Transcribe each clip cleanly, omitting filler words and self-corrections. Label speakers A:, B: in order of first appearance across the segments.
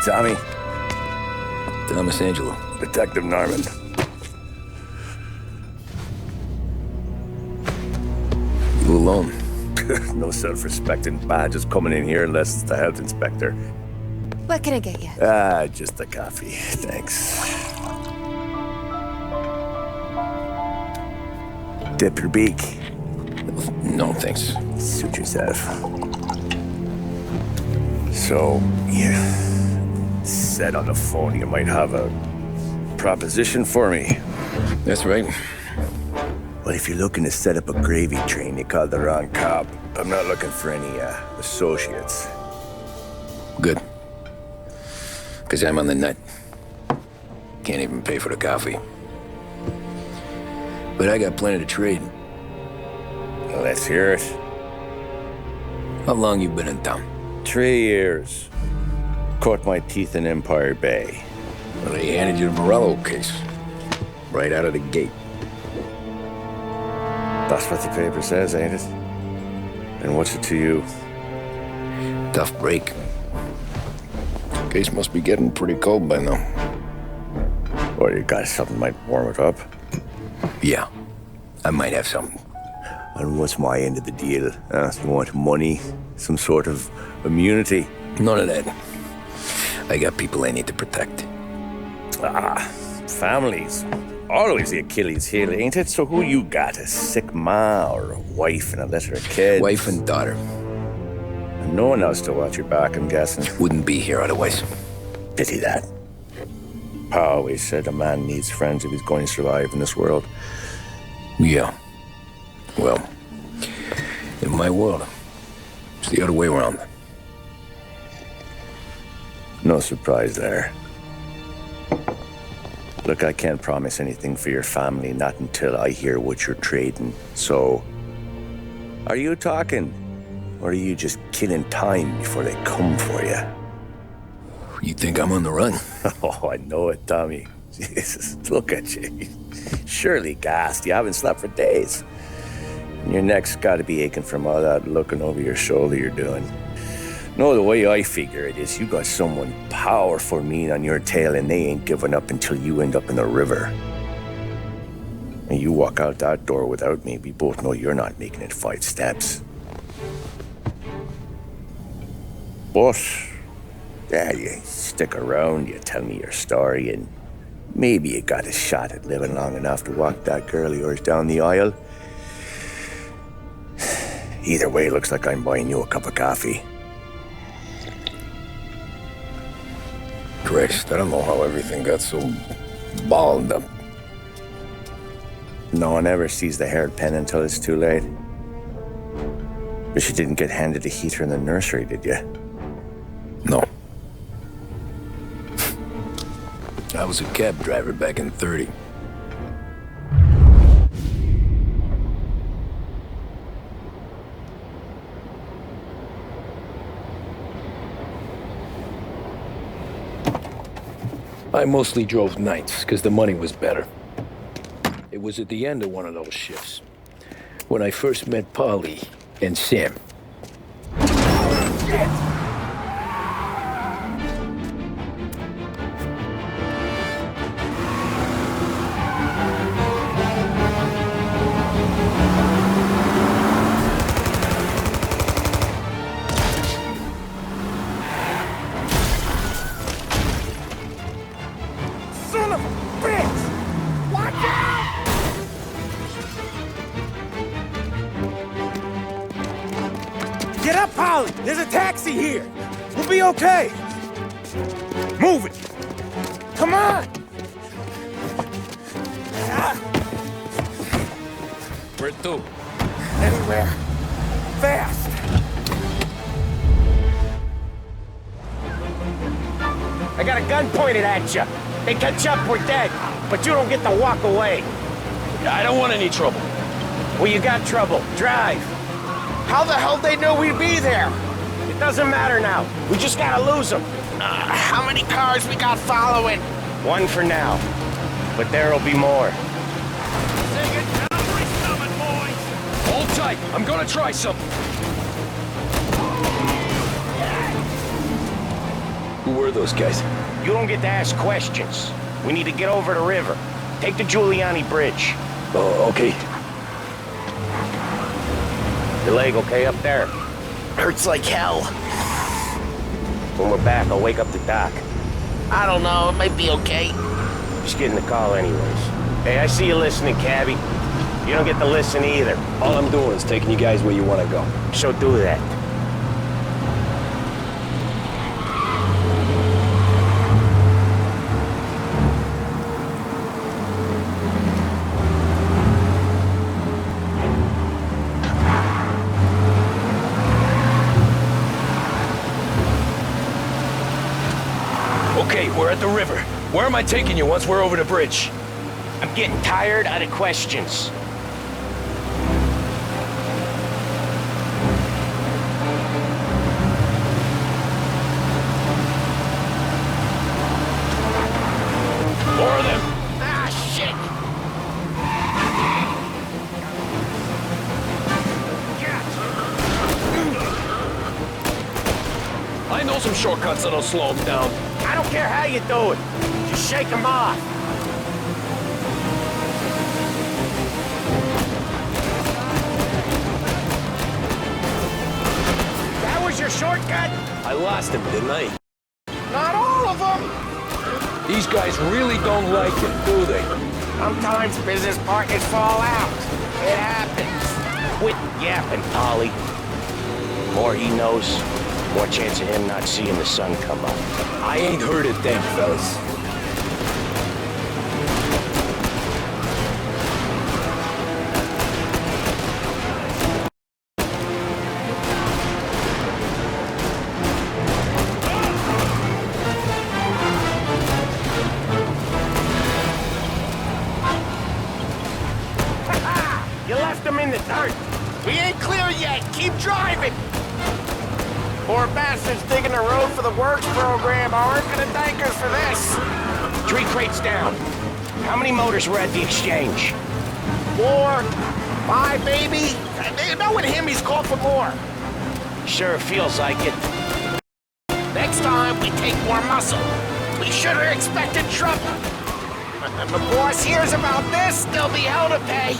A: Tommy?
B: Thomas Angelo.
A: Detective Norman.
B: You alone?
A: No self-respecting badges coming in here unless it's the health inspector. What can I get you?
C: Just a coffee, thanks. Dip your beak.
B: No, thanks.
C: Suit yourself. So, you said on the phone you might have a proposition for me.
B: That's right.
C: Well, if you're looking to set up a gravy train, you called the wrong cop. I'm not looking for any, associates.
B: Good. Because I'm on the nut. Can't even pay for the coffee. But I got plenty to trade.
C: Well, let's hear it.
B: How long you been in town?
C: 3 years. Caught my teeth in Empire Bay.
B: Well, they handed you the Morello case. Right out of the gate.
C: That's what the paper says, ain't it? And what's it to you?
B: Tough break. Case must be getting pretty cold by now.
C: Or you got something might warm it up?
B: Yeah, I might have something.
C: And what's my end of the deal? You want money? Some sort of immunity?
B: None of that. I got people I need to protect.
C: Families. Always the Achilles heel, ain't it? So who you got? A sick ma or a wife and a litter of kids?
B: Wife and daughter.
C: And no one else to watch your back, I'm guessing.
B: Wouldn't be here otherwise.
C: Pity that. Pa always said a man needs friends if he's going to survive in this world.
B: Yeah. Well, in my world, it's the other way around.
C: No surprise there. Look, I can't promise anything for your family, not until I hear what you're trading. So, are you talking? Or are you just killing time before they come for you?
B: You think I'm on the run?
C: Oh, I know it, Tommy. Jesus, look at you. Surely gassed. You haven't slept for days. And your neck's got to be aching from all that looking over your shoulder you're doing. No, the way I figure it is you got someone powerful mean on your tail and they ain't giving up until you end up in the river. And you walk out that door without me, we both know you're not making it 5 steps. But, yeah, you stick around, you tell me your story, and maybe you got a shot at living long enough to walk that girl of yours down the aisle. Either way, looks like I'm buying you a cup of coffee.
B: Christ, I don't know how everything got so balled up.
C: No one ever sees the haired pen until it's too late. But you didn't get handed a heater in the nursery, did you?
B: No. I was a cab driver back in 30. I mostly drove nights, because the money was better. It was at the end of one of those shifts, when I first met Polly and Sam. Shit!
D: Get up, Polly! There's a taxi here! We'll be okay! Move it! Come on!
B: Where to?
D: Anywhere. Fast! I got a gun pointed at you. They catch up, we're dead. But you don't get to walk away.
B: I don't want any trouble.
D: Well, you got trouble. Drive. How the hell they know we'd be there? It doesn't matter now. We just gotta lose them.
E: How many cars we got following?
D: 1 for now. But there'll be more.
B: Hold tight. I'm gonna try something. Who were those guys?
D: You don't get to ask questions. We need to get over the river. Take the Giuliani Bridge.
B: Oh, okay.
D: Your leg okay up there?
E: Hurts like hell.
D: When we're back, I'll wake up the doc.
E: I don't know, it might be okay.
D: Just getting the call anyways. Hey, I see you listening, Cabby. You don't get to listen either.
B: All I'm doing is taking you guys where you want to go.
D: So do that.
B: Okay, we're at the river. Where am I taking you once we're over the bridge?
D: I'm getting tired of the questions.
B: More of them.
E: Ah, shit!
B: I know some shortcuts that'll slow them down.
D: I don't care how you do it. Just shake them off. That was your shortcut?
B: I lost him, didn't I?
D: Not all of them.
B: These guys really don't like it, do they?
D: Sometimes business partners fall out. It happens. Quit yapping, Polly. The more he knows, more chance of him not seeing the sun come up.
B: I ain't heard a thing, fellas.
D: You left him in the dirt.
E: We ain't clear yet. Keep driving.
D: Poor bastards digging the road for the works program aren't gonna thank us for this. 3 crates down. How many motors were at the exchange?
E: 4, 5, maybe. Knowing him, he's called for more.
D: Sure feels like it.
E: Next time, we take more muscle. We should have expected trouble. If the boss hears about this, there'll be hell to pay.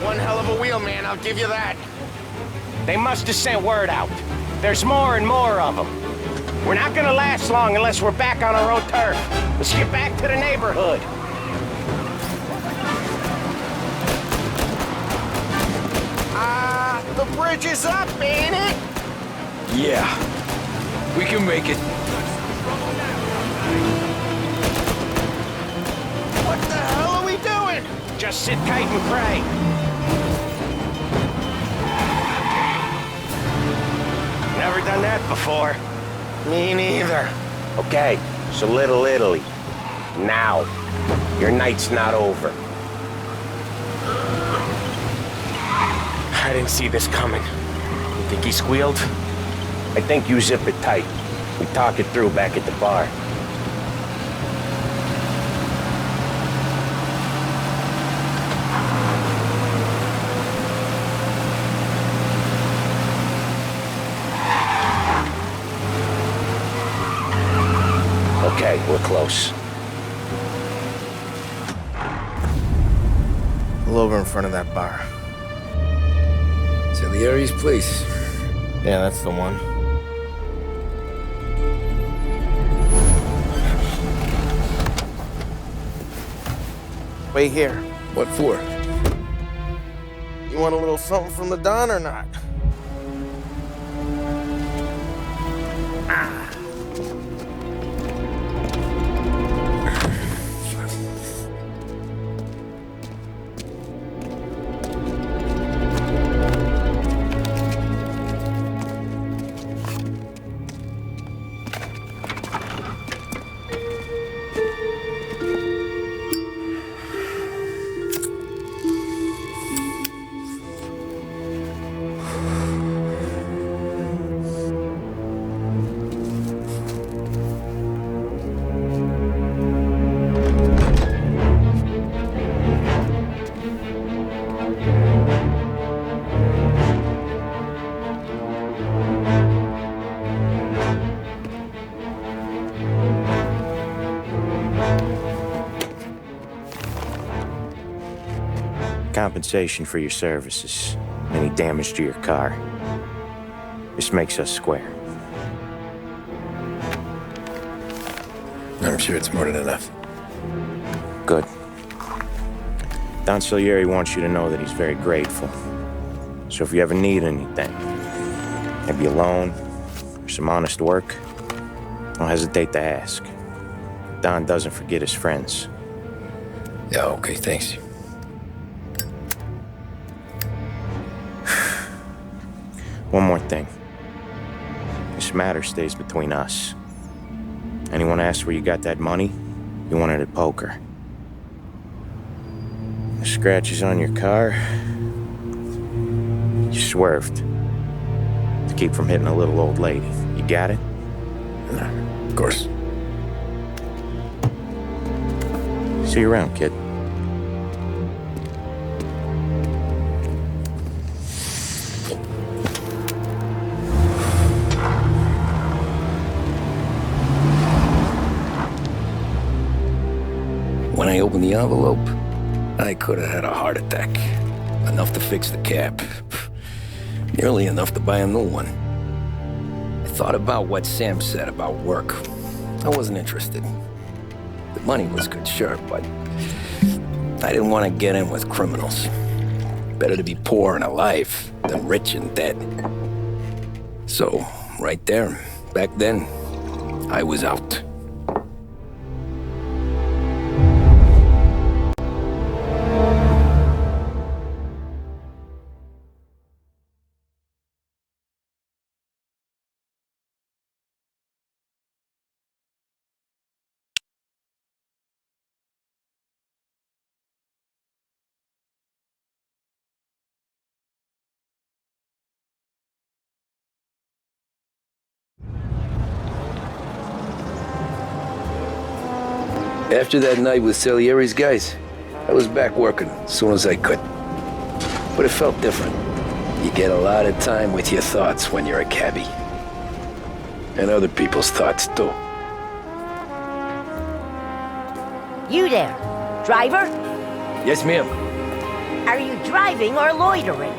E: One hell of a wheel, man, I'll give you that.
D: They must have sent word out. There's more and more of them. We're not gonna last long unless we're back on our own turf. Let's get back to the neighborhood.
E: The bridge is up, ain't it?
B: Yeah. We can make it.
E: What the hell are we doing?
D: Just sit tight and pray. Never done that before.
E: Me neither.
D: Okay, so Little Italy. Now. Your night's not over. I didn't see this coming. You think he squealed? I think you zip it tight. We talk it through back at the bar. Okay, we're close.
A: Pull over in front of that bar.
B: Salieri's place.
A: Yeah, that's the one. Wait here.
B: What for?
A: You want a little something from the Don or not?
C: compensation for your services, any damage to your car. This makes us square.
B: I'm sure it's more than enough.
C: Good. Don Salieri wants you to know that he's very grateful. So if you ever need anything, maybe a loan or some honest work, don't hesitate to ask. Don doesn't forget his friends.
B: Yeah, okay, thanks.
C: One more thing. This matter stays between us. Anyone asks where you got that money, you won it at poker. The scratches on your car, you swerved to keep from hitting a little old lady. You got it?
B: Of course.
C: See you around, kid.
B: When I opened the envelope, I could have had a heart attack. Enough to fix the cap. Nearly enough to buy a new one. I thought about what Sam said about work. I wasn't interested. The money was good, sure, but I didn't want to get in with criminals. Better to be poor and alive than rich and dead. So, right there, back then, I was out. After that night with Salieri's guys, I was back working as soon as I could. But it felt different. You get a lot of time with your thoughts when you're a cabbie. And other people's thoughts, too.
F: You there, driver?
B: Yes, ma'am.
F: Are you driving or loitering?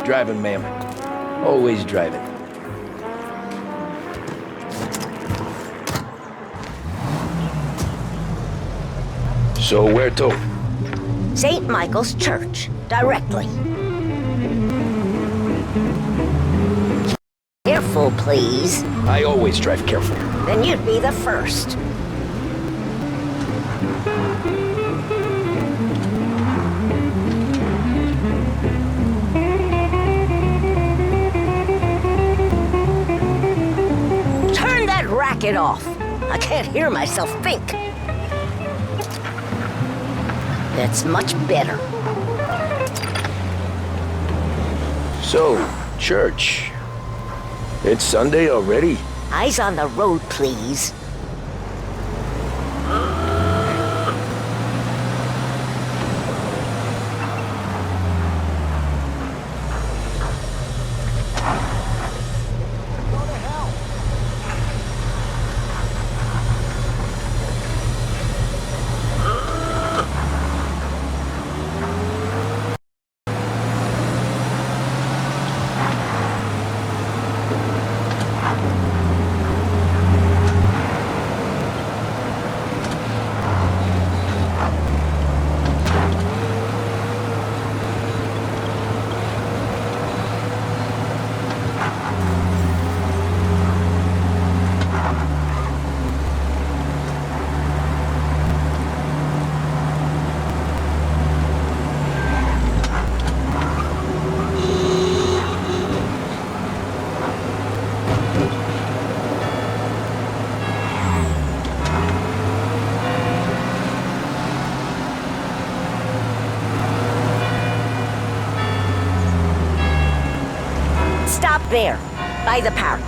B: Driving, ma'am. Always driving. So where to?
F: St. Michael's Church, directly. Careful, please.
B: I always drive careful.
F: Then you'd be the first. Turn that racket off. I can't hear myself think. That's much better.
B: So, church. It's Sunday already?
F: Eyes on the road, please. Stop there, by the park.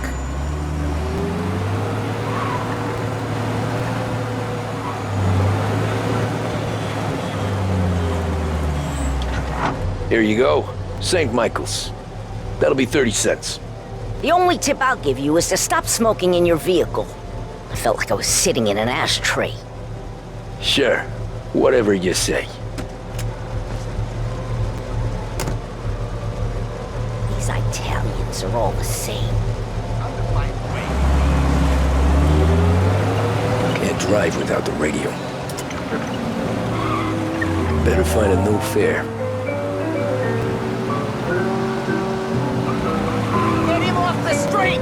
B: Here you go. St. Michael's. That'll be 30 cents.
F: The only tip I'll give you is to stop smoking in your vehicle. I felt like I was sitting in an ashtray.
B: Sure. Whatever you say.
F: streets are all the same.
B: Can't drive without the radio. Better find a new fare.
E: Get him off the street!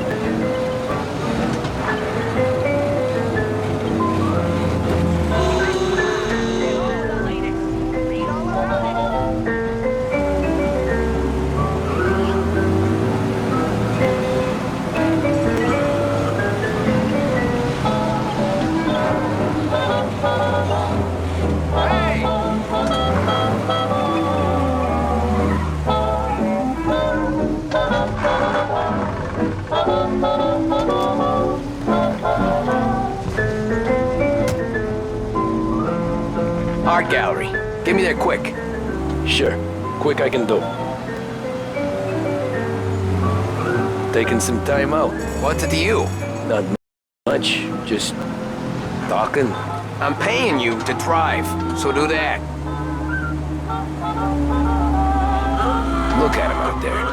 D: Art gallery. Get me there quick.
B: Sure. Quick I can do. Taking some time out.
D: What's it to you?
B: Not much. Just talking.
D: I'm paying you to drive, so do that. Look at him out there.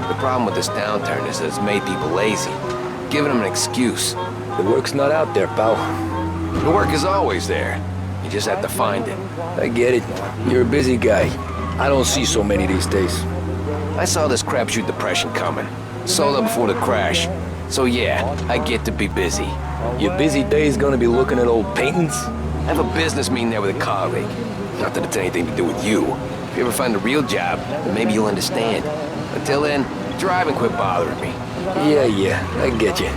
D: The problem with this downturn is that it's made people lazy. Giving them an excuse.
B: The work's not out there, pal.
D: The work is always there. You just have to find it.
B: I get it. You're a busy guy. I don't see so many these days.
D: I saw this crapshoot depression coming. Sold up before the crash. So yeah, I get to be busy.
B: Your busy day's gonna be looking at old paintings?
D: I have a business meeting there with a colleague. Not that it's anything to do with you. If you ever find a real job, then maybe you'll understand. Until then, drive and quit bothering me.
B: Yeah, I get you.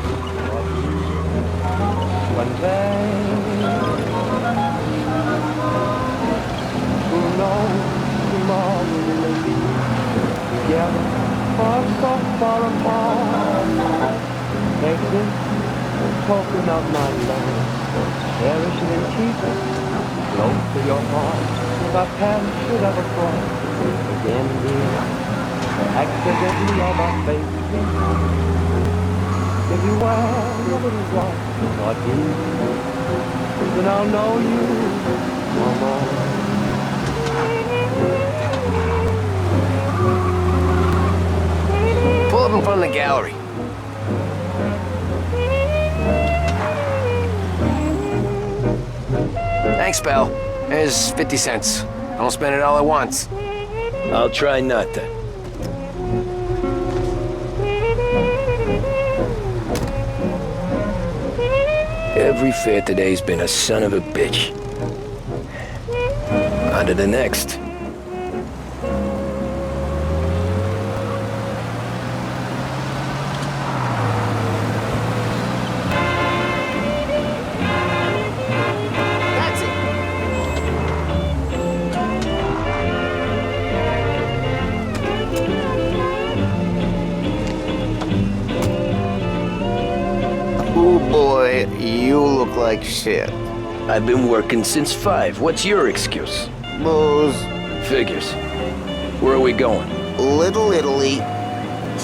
G: Token of my love, cherish it and keep it close to your heart. If our paths should ever cross again, dear, accidentally on my face, if you wear a little white or deep, then I'll know you no more.
D: Pull up in front of the gallery. Thanks, pal. There's 50 cents. Don't spend it all at once.
B: I'll try not to. Every fair today's been a son of a bitch. On to the next.
E: That's it.
A: Oh boy, you look like shit.
B: I've been working since 5. What's your excuse?
A: Booze.
B: Figures. Where are we going?
A: Little Italy,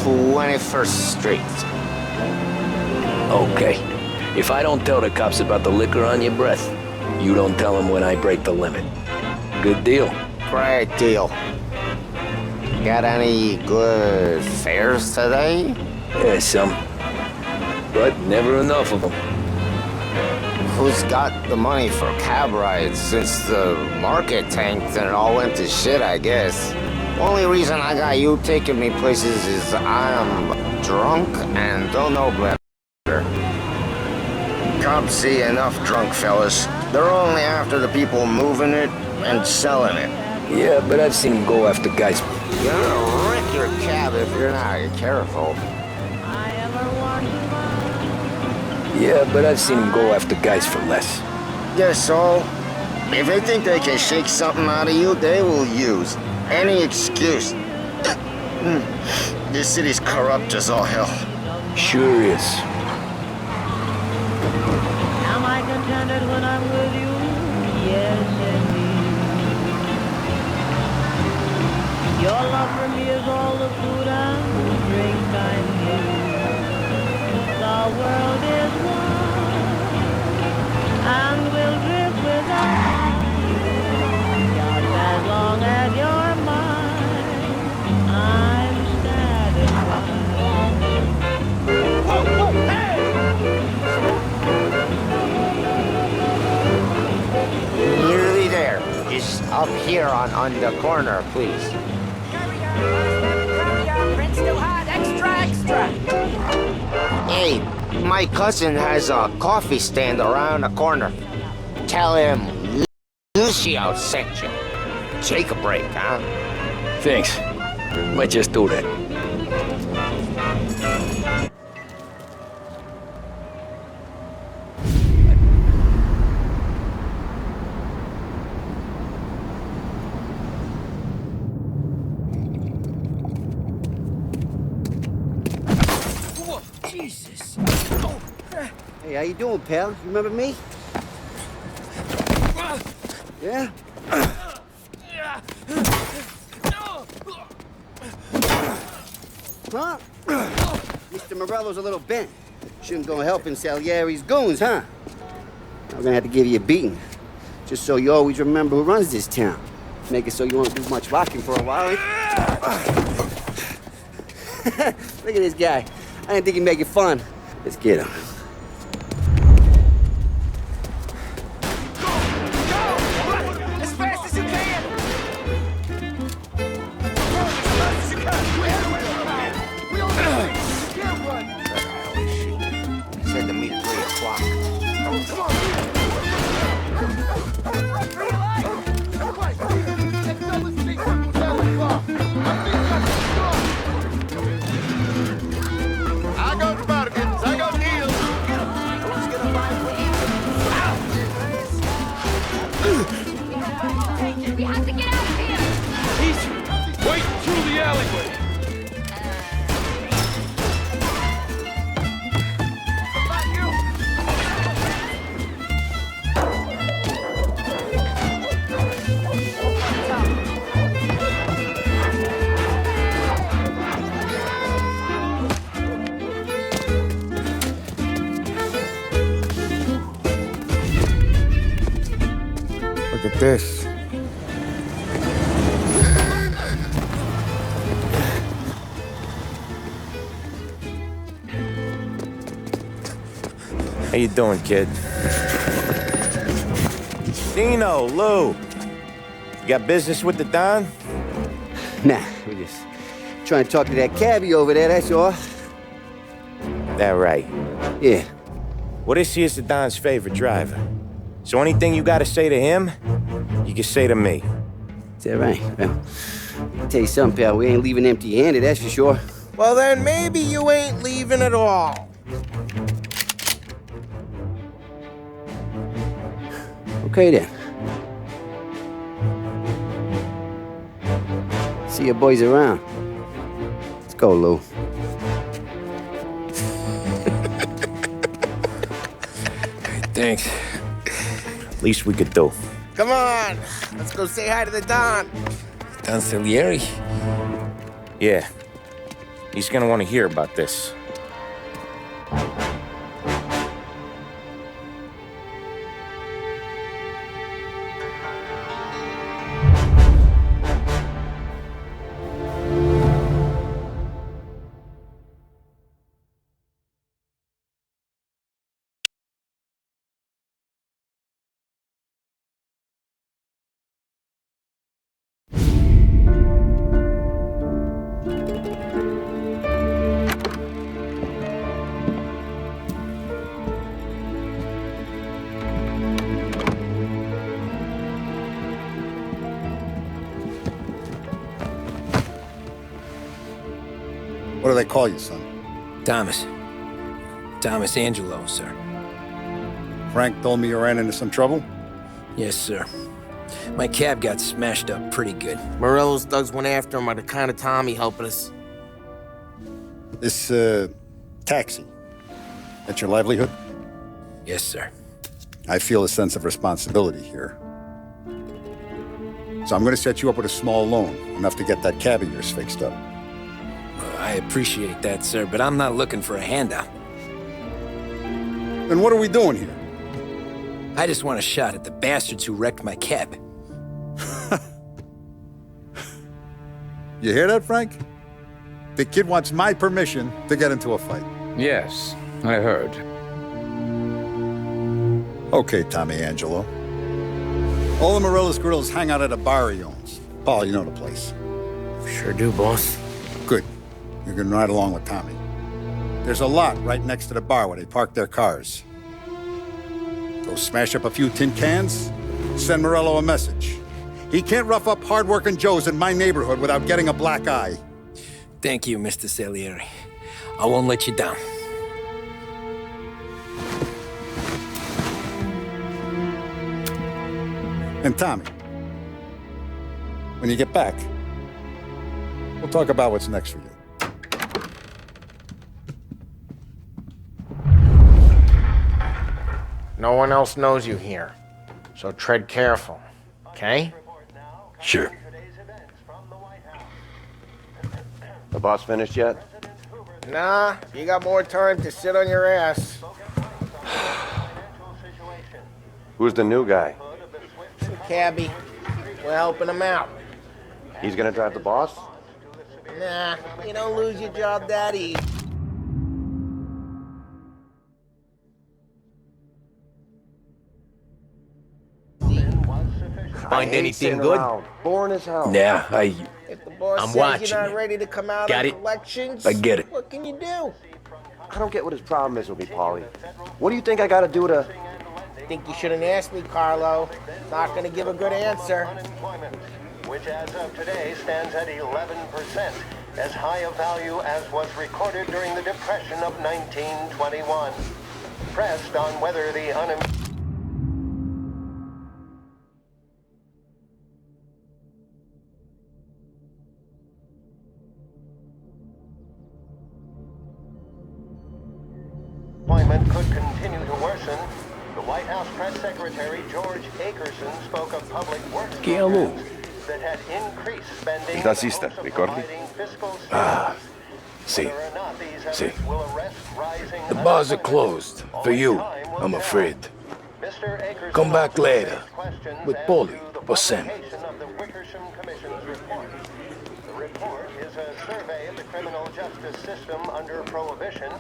A: 21st Street.
B: Okay. If I don't tell the cops about the liquor on your breath, you don't tell them when I break the limit. Good deal.
A: Great deal. Got any good fares today?
B: Yeah, some. But never enough of them.
A: Who's got the money for cab rides? Since the market tanked and it all went to shit, I guess. Only reason I got you taking me places is I'm drunk and don't know better. Cops see enough drunk fellas. They're only after the people moving it and selling it.
B: Yeah, but I've seen them go after guys.
A: You're gonna wreck your cab if you're not careful.
B: Yeah, but I've seen them go after guys for less.
A: Yes, so if they think they can shake something out of you, they will use any excuse. This city's corrupt as all hell.
B: Sure is.
G: Am I contented when I'm with you? Yes, indeed. Your love for me is all the food and drink I need. The world is one, and we'll drift without just as long as you're mine. I'm satisfied.
A: up here on the corner, please.
E: Prince too hot, extra, extra.
A: Hey, my cousin has a coffee stand around the corner. Tell him Lucio sent you. Take a break, huh?
B: Thanks. Might just do that.
H: Jesus. Hey, how you doing, pal? You remember me? Yeah? Huh? Mr. Morello's a little bent. Shouldn't go helping Salieri's goons, huh? I'm gonna have to give you a beating. Just so you always remember who runs this town. Make it so you won't do much rocking for a while. Look at this guy. I didn't think he'd make it fun. Let's get him.
E: As fast as you can.
A: Said to meet at 3 o'clock.
E: I got bargains, I got deals. Who's gonna buy
I: We have to get out of here!
J: Easy! Wait through the alleyway!
K: Look at this.
C: How you doing, kid? Dino, Lou. You got business with the Don?
H: Nah, we're just trying to talk to that cabbie over there, that's all.
C: That right.
H: Yeah.
C: Well, this here's the Don's favorite driver. So anything you gotta say to him, you can say to me.
H: Is that right? Well, I'll tell you something, pal. We ain't leaving empty-handed, that's for sure.
E: Well, then maybe you ain't leaving at all.
H: Okay, then. See your boys around. Let's go, Lou.
B: Thanks.
C: Least we could do.
E: Come on, let's go say hi to the Don.
B: Don Salieri?
C: Yeah. He's gonna want to hear about this.
K: What do they call you, son?
B: Thomas. Thomas Angelo, sir.
K: Frank told me you ran into some trouble?
B: Yes, sir. My cab got smashed up pretty good.
E: Morello's thugs went after him by the kind of Tommy helping us.
K: This, taxi. That's your livelihood?
B: Yes, sir.
K: I feel a sense of responsibility here. So I'm going to set you up with a small loan, enough to get that cab of yours fixed up.
B: I appreciate that, sir, but I'm not looking for a handout.
K: Then what are we doing here?
B: I just want a shot at the bastards who wrecked my cab.
K: You hear that, Frank? The kid wants my permission to get into a fight.
J: Yes, I heard.
K: Okay, Tommy Angelo. All the Morello's girls hang out at a bar he owns. Paul, you know the place.
D: Sure do, boss.
K: Good. You can ride along with Tommy. There's a lot right next to the bar where they park their cars. Go smash up a few tin cans, send Morello a message. He can't rough up hard-working Joes in my neighborhood without getting a black eye.
B: Thank you, Mr. Salieri. I won't let you down.
K: And Tommy, when you get back, we'll talk about what's next for you.
E: No one else knows you here, so tread careful, okay?
C: Sure. The boss finished yet?
E: Nah, you got more time to sit on your ass.
C: Who's the new guy?
E: Cabbie, we're helping him out.
C: He's gonna drive the boss?
E: Nah, you don't lose your job that easy.
D: Find anything good?
C: Boring as hell.
B: Yeah,
E: If the boss
D: I'm
E: says
D: watching
E: you're not
D: you.
E: ready to come out
D: Got
E: of
D: it?
E: collections,
B: I get it.
E: what can you do?
C: I don't get what his problem is with me, Paulie. What do you think I gotta do to...
E: I think you shouldn't ask me, Carlo. Not gonna give a good answer.
L: Unemployment, which as of today stands at 11%, as high a value as was recorded during the Depression of 1921. Pressed on whether the unemployment could continue to worsen, the White House Press Secretary George Akerson spoke of public works programs that had increased spending in hopes of providing fiscal stimulus.
D: See.
L: Whether or not these efforts will arrest rising
D: The bars are
L: unemployment,
D: closed. For
L: only
D: you,
L: time will
D: I'm
L: tell.
D: afraid.
L: Mr. Akerson
D: Come back
L: also
D: later,
L: raised questions
D: with
L: as
D: Paulie
L: to the
D: or Sam.
L: publication of the Wickersham Commission's report. The report is a survey of the criminal justice system under Prohibition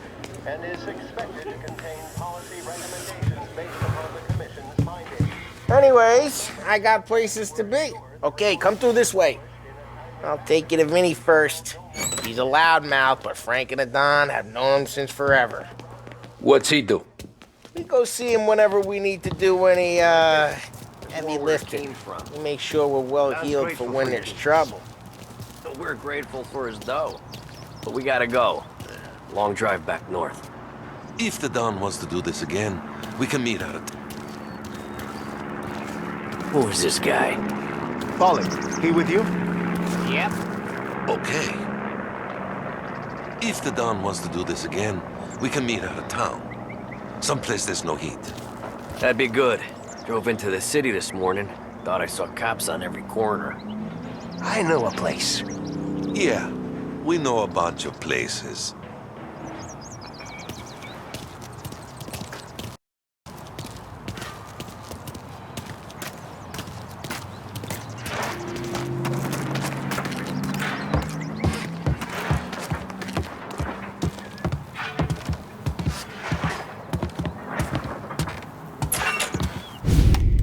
L: and is expected to contain policy recommendations based upon the Commission's findings.
E: Anyways, I got places to be. Okay, come through this way. I'll take you to Vinny first. He's a loudmouth, but Frank and the Don have known him since forever.
B: What's he do?
E: We go see him whenever we need to do any, heavy lifting. We make sure we're well heeled for when there's trouble.
D: We're grateful for his dough, but we gotta go. Long drive back north.
M: If the Don wants to do this again, we can meet at it.
D: Who is this guy?
N: Paulie, he with you?
E: Yep.
M: Okay. If the Don wants to do this again, we can meet out of town. Someplace there's no heat.
D: That'd be good. Drove into the city this morning. Thought I saw cops on every corner. I know a place.
M: Yeah, we know a bunch of places.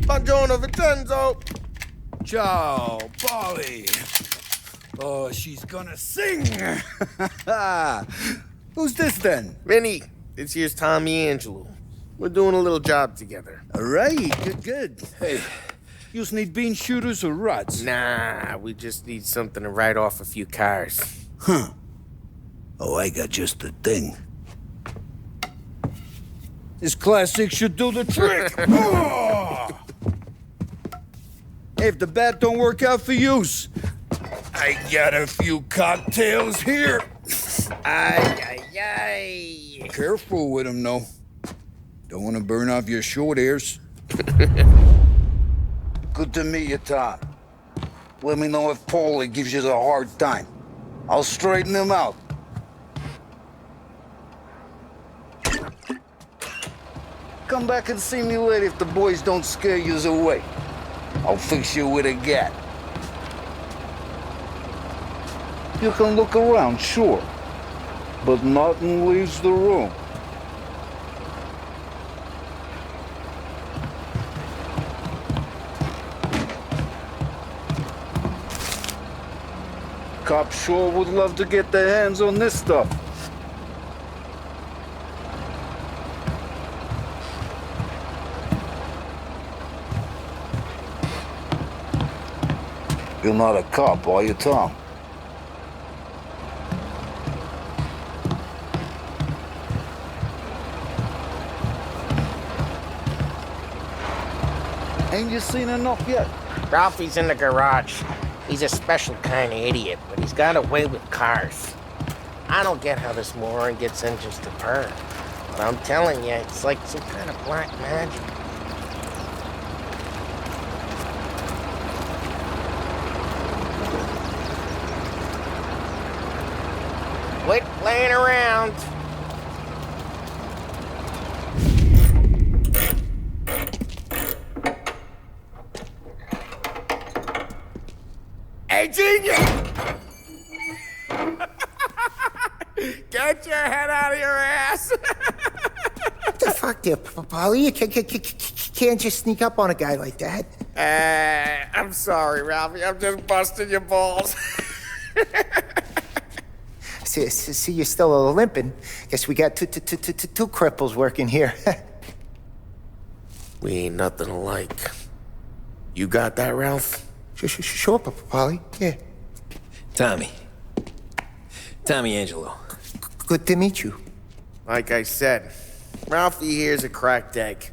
E: Buongiorno, Vincenzo.
K: Ciao, Paulie. Oh, she's gonna sing. Who's this then?
E: Vinny, this here's Tommy Angelo. We're doing a little job together.
K: All right, good. Hey, you need bean shooters or rods?
E: Nah, we just need something to write off a few cars.
K: Huh. Oh, I got just the thing. This classic should do the trick. Oh! Hey, if the bat don't work out for use, I got a few cocktails here.
E: Ay.
K: Careful with them, though. Don't want to burn off your short hairs. Good to meet you, Tom. Let me know if Paulie gives you the hard time. I'll straighten him out. Come back and see me later if the boys don't scare you away. I'll fix you with a gat. You can look around, sure, but nothing leaves the room.
N: Cops sure would love to get their hands on this stuff. You're not a cop, are you, Tom? Ain't you seen enough yet?
E: Ralphie's in the garage. He's a special kind of idiot, but he's got a way with cars. I don't get how this moron gets in just to purr. But I'm telling you, it's like some kind of black magic. Quit playing around. Hey, genius! Get your head out of your ass!
O: What the fuck there, Polly? You can't just sneak up on a guy like that.
E: I'm sorry, Ralphie. I'm just busting your balls.
O: See, you're still limping. Guess we got two cripples working here.
E: We ain't nothing alike. You got that, Ralph?
O: Sure, Polly. Yeah.
B: Tommy Angelo.
O: Good to meet you.
E: Like I said, Ralphie here's a cracked egg.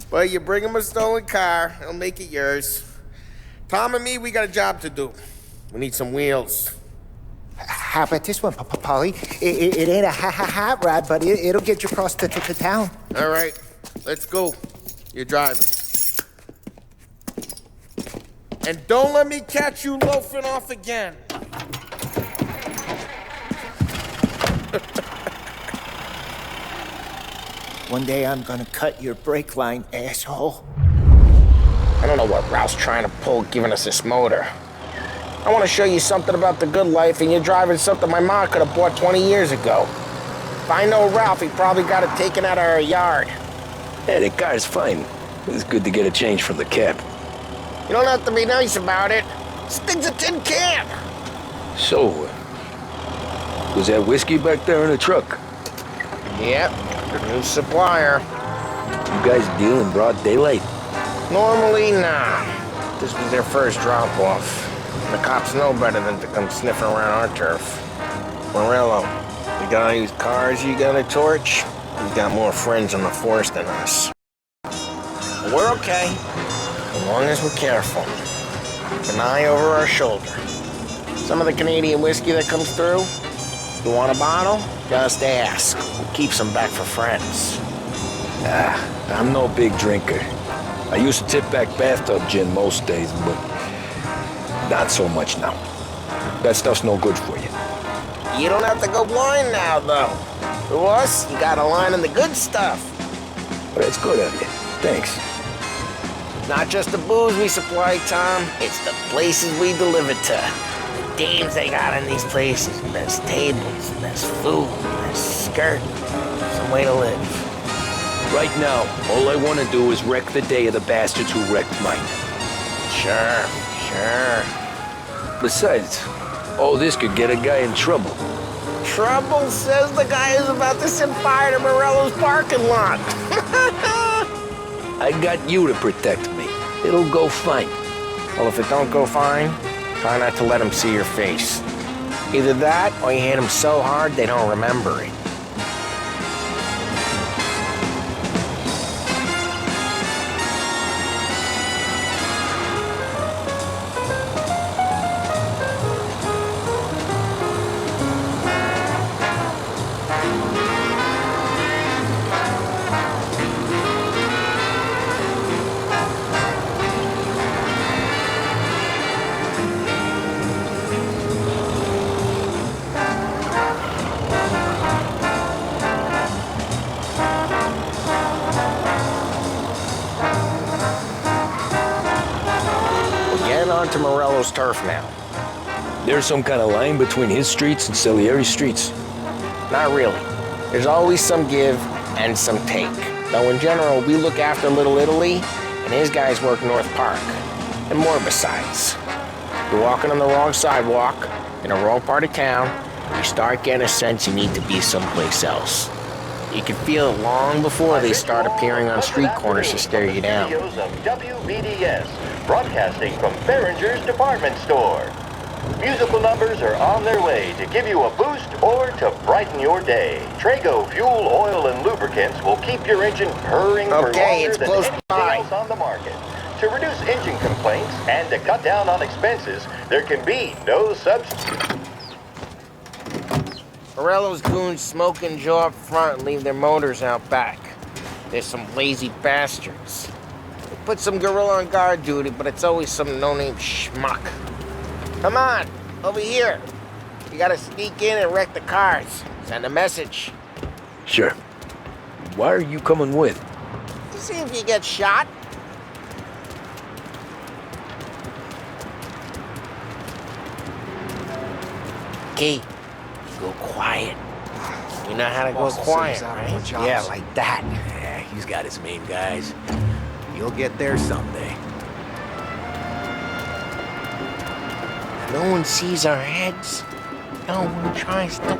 E: But you bring him a stolen car, he'll make it yours. Tom and me, we got a job to do. We need some wheels.
O: How about this one, Polly? It ain't a hot rod, but it'll get you across to town.
E: All right, let's go. You're driving. And don't let me catch you loafing off again.
O: One day I'm gonna cut your brake line, asshole.
E: I don't know what Ralph's trying to pull giving us this motor. I want to show you something about the good life, and you're driving something my mom could have bought 20 years ago. If I know Ralph, he probably got it taken out of our yard.
B: Yeah, the car's fine. It's good to get a change from the cab.
E: You don't have to be nice about it. This thing's a tin can.
B: So, was that whiskey back there in the truck?
E: Yep, new supplier.
B: You guys deal in broad daylight?
E: Normally, nah. This was their first drop-off. The cops know better than to come sniffing around our turf. Morello, you got any cars you got a torch? We've got more friends on the force than us. But we're okay, as long as we're careful. Keep an eye over our shoulder. Some of the Canadian whiskey that comes through, you want a bottle? Just ask. We'll keep some back for friends.
B: I'm no big drinker. I used to tip back bathtub gin most days, but not so much now. That stuff's no good for you.
E: You don't have to go blind now, though. To us, you got a line in the good stuff.
B: But it's good of you. Thanks.
E: Not just the booze we supply, Tom. It's the places we deliver to. The dames they got in these places. Best tables, best food, best skirt. Some way to live.
B: Right now, all I want to do is wreck the day of the bastards who wrecked mine.
E: Sure.
B: Besides, all this could get a guy in trouble.
E: Trouble, says the guy who's about to set fire to Morello's parking lot.
B: I got you to protect me. It'll go fine.
E: Well, if it don't go fine, try not to let them see your face. Either that, or you hit them so hard they don't remember it. To Morello's turf now.
B: There's some kind of line between his streets and Salieri's streets?
E: Not really. There's always some give and some take. Though in general, we look after Little Italy, and his guys work North Park. And more besides. You're walking on the wrong sidewalk, in the wrong part of town, you start getting a sense you need to be someplace else. You can feel it long before they start appearing on street corners to stare you down.
L: Studios of WBDS, broadcasting from Behringer's department store. Musical numbers are on their way to give you a boost or to brighten your day. Trago fuel, oil, and lubricants will keep your engine purring for longer
E: it's
L: than
E: close
L: anything
E: by.
L: else on the market. To reduce engine complaints and to cut down on expenses, there can be no substitute.
E: Morello's goons smoke and jaw up front and leave their motors out back. There's some lazy bastards. They put some gorilla on guard duty, but it's always some no-name schmuck. Come on, over here. You gotta sneak in and wreck the cars. Send a message.
B: Sure. Why are you coming with?
E: To see if you get shot. Key, go quiet. You know how to go quiet, right?
B: Yeah, like that. Yeah, he's got his main guys. You'll get there someday.
E: No one sees our heads. No one tries to...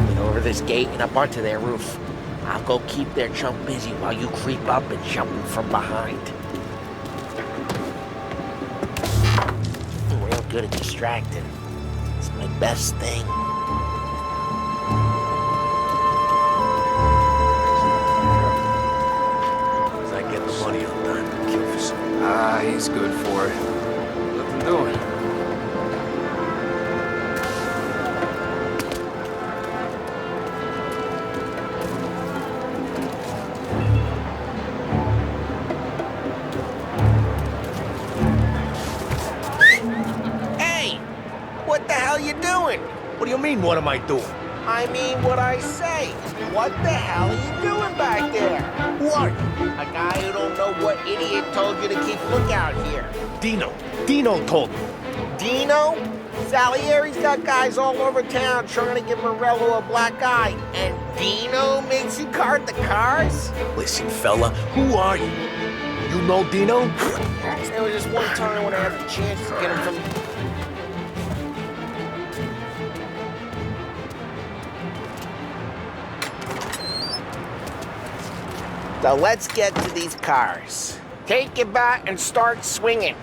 E: Get over this gate and up onto their roof. I'll go keep their chump busy while you creep up and jump them from behind. I'm real good at distracting. It's my best thing.
B: Money on time to kill for some. Ah, he's good for it. Let him do it.
E: Hey! What the hell you doing?
B: What do you mean, what am I doing?
E: I mean what I say. What the hell are you doing back there?
B: Who are you?
E: A guy who don't know what idiot told you to keep lookout here.
B: Dino. Dino told me.
E: Dino? Salieri's got guys all over town trying to give Morello a black eye. And Dino makes you guard the cars?
B: Listen, fella, who are you? You know Dino?
E: There was just one time when I had the chance to get him from... So let's get to these cars. Take it back and start swinging.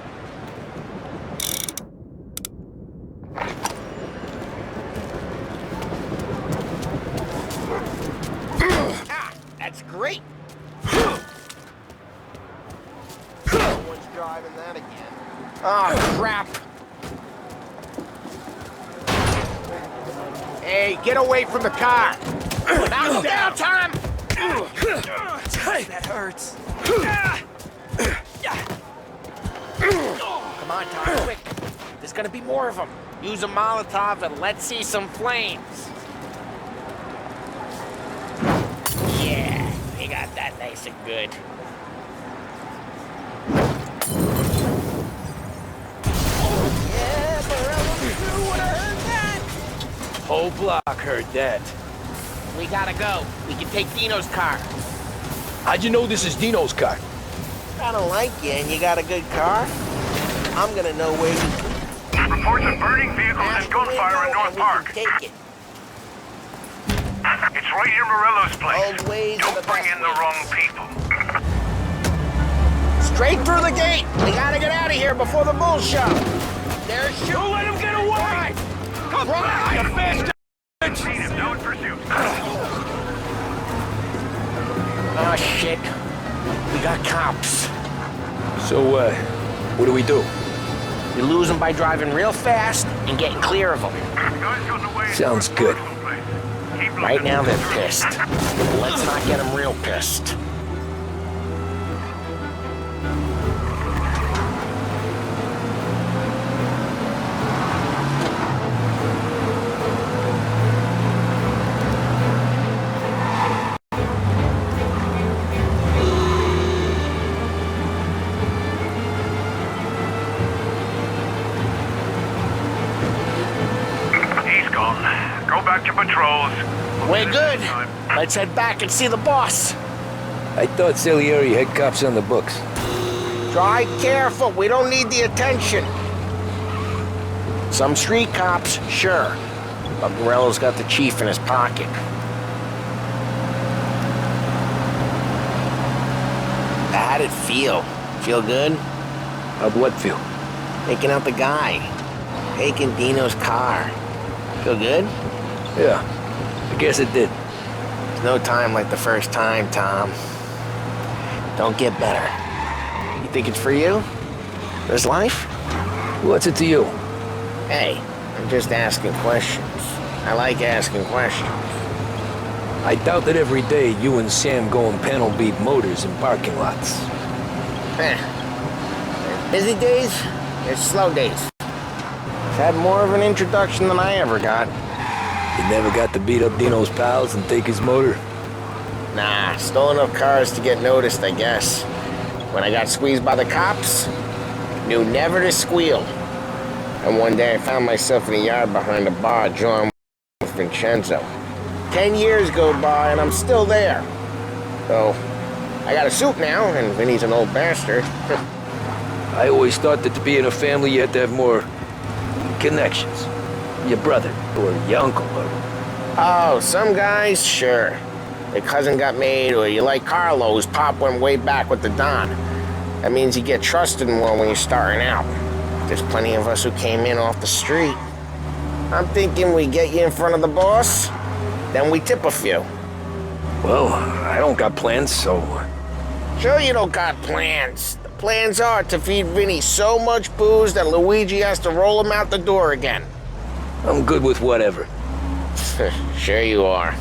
E: Ah, that's great. No one's driving that again. Oh, crap. Hey, get away from the car. Knock down, Tom.
B: That hurts.
E: Come on, Tom, quick. There's gonna be more of them. Use a Molotov and let's see some flames. Yeah, we got that nice and good. Yeah, Morello crew would have heard that.
B: Whole block heard that.
E: We gotta go. We can take Dino's car.
B: How'd you know this is Dino's car?
E: I don't like you and you got a good car. I'm gonna know where you...
L: Reports of burning vehicles and gunfire in North Park.
E: Take it.
L: It's right near Morello's place.
E: Old ways are the
L: Don't bring
E: best
L: in the wrong people.
E: Straight through the gate. We gotta get out of here before the bulls show. They're shooting. Don't let him get away. Come on, you bastard.
L: Seen him, now in pursuit.
E: Oh, shit. We got cops.
B: So, what do we do?
E: You lose them by driving real fast and getting clear of them.
B: Sounds good.
E: Right now they're pissed. Let's not get them real pissed.
L: Go back to patrols.
E: We're good. Let's head back and see the boss.
B: I thought Salieri had cops on the books.
E: Drive careful. We don't need the attention. Some street cops, sure. But Morello's got the chief in his pocket. How'd it feel? Feel good?
B: How'd what feel?
E: Taking out the guy. Taking Dino's car. Feel good?
B: Yeah, I guess it did.
E: There's no time like the first time, Tom. Don't get better. You think it's for you? This life?
B: What's it to you?
E: Hey, I'm just asking questions. I like asking questions.
B: I doubt that every day you and Sam go and panel beat motors in parking lots.
E: There's busy days, there's slow days. I've had more of an introduction than I ever got.
B: You never got to beat up Dino's pals and take his motor?
E: Nah, stole enough cars to get noticed, I guess. When I got squeezed by the cops, knew never to squeal. And one day I found myself in the yard behind a bar drawn with Vincenzo. 10 years go by and I'm still there. So, I got a suit now, and Vinny's an old bastard.
B: I always thought that to be in a family you had to have more connections. Your brother, or your uncle, or...
E: Oh, some guys, sure. Their cousin got made, or you like Carlo, whose pop went way back with the Don. That means you get trusted more when you're starting out. There's plenty of us who came in off the street. I'm thinking we get you in front of the boss, then we tip a few.
B: Well, I don't got plans, so...
E: Sure you don't got plans. The plans are to feed Vinny so much booze that Luigi has to roll him out the door again.
B: I'm good with whatever.
E: Sure you are.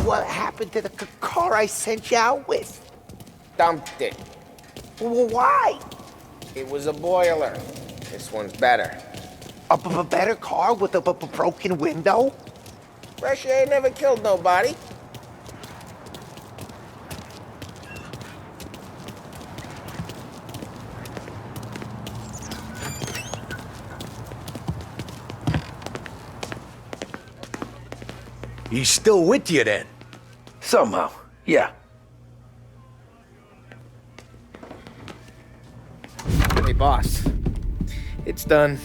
O: What happened to the car I sent you out with?
E: Dumped it.
O: Why?
E: It was a boiler. This one's better.
O: A better car with a broken window?
E: Fresh air never killed nobody.
C: He's still with you then?
B: Somehow, yeah.
E: Hey, boss. It's done.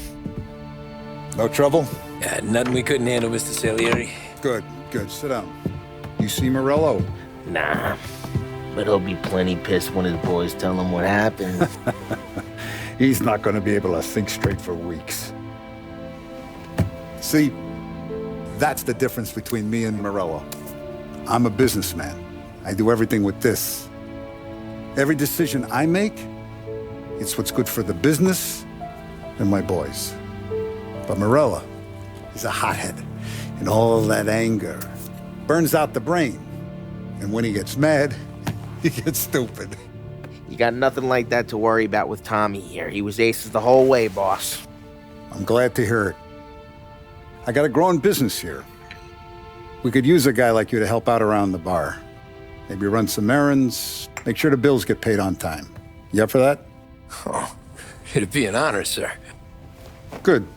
K: No trouble?
B: Yeah, nothing we couldn't handle, Mr. Salieri.
K: Good, good. Sit down. You see Morello?
E: Nah. But he'll be plenty pissed when his boys tell him what happened.
K: He's not going to be able to think straight for weeks. See, that's the difference between me and Morello. I'm a businessman. I do everything with this. Every decision I make, it's what's good for the business and my boys. But Morello, he's a hothead, and all that anger burns out the brain. And when he gets mad, he gets stupid.
E: You got nothing like that to worry about with Tommy here. He was aces the whole way, boss.
K: I'm glad to hear it. I got a growing business here. We could use a guy like you to help out around the bar. Maybe run some errands, make sure the bills get paid on time. You up for that?
B: Oh, it'd be an honor, sir.
K: Good.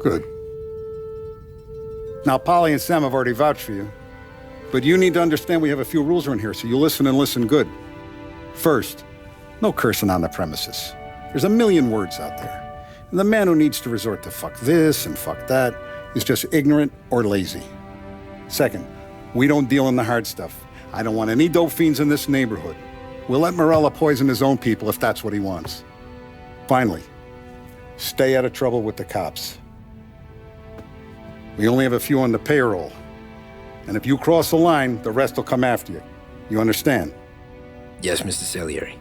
K: Good. Now, Polly and Sam have already vouched for you. But you need to understand we have a few rules around here, so you listen and listen good. First, no cursing on the premises. There's a million words out there. And the man who needs to resort to fuck this and fuck that is just ignorant or lazy. Second, we don't deal in the hard stuff. I don't want any dope fiends in this neighborhood. We'll let Morello poison his own people if that's what he wants. Finally, stay out of trouble with the cops. We only have a few on the payroll. And if you cross the line, the rest will come after you. You understand?
B: Yes, Mr. Salieri.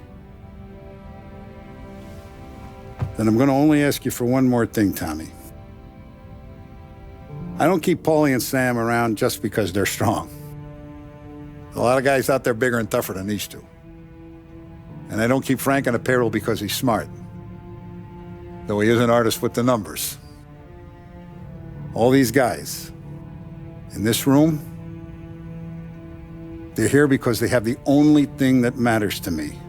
K: Then I'm going to only ask you for one more thing, Tommy. I don't keep Paulie and Sam around just because they're strong. A lot of guys out there bigger and tougher than these two. And I don't keep Frank on the payroll because he's smart. Though he is an artist with the numbers. All these guys in this room, they're here because they have the only thing that matters to me.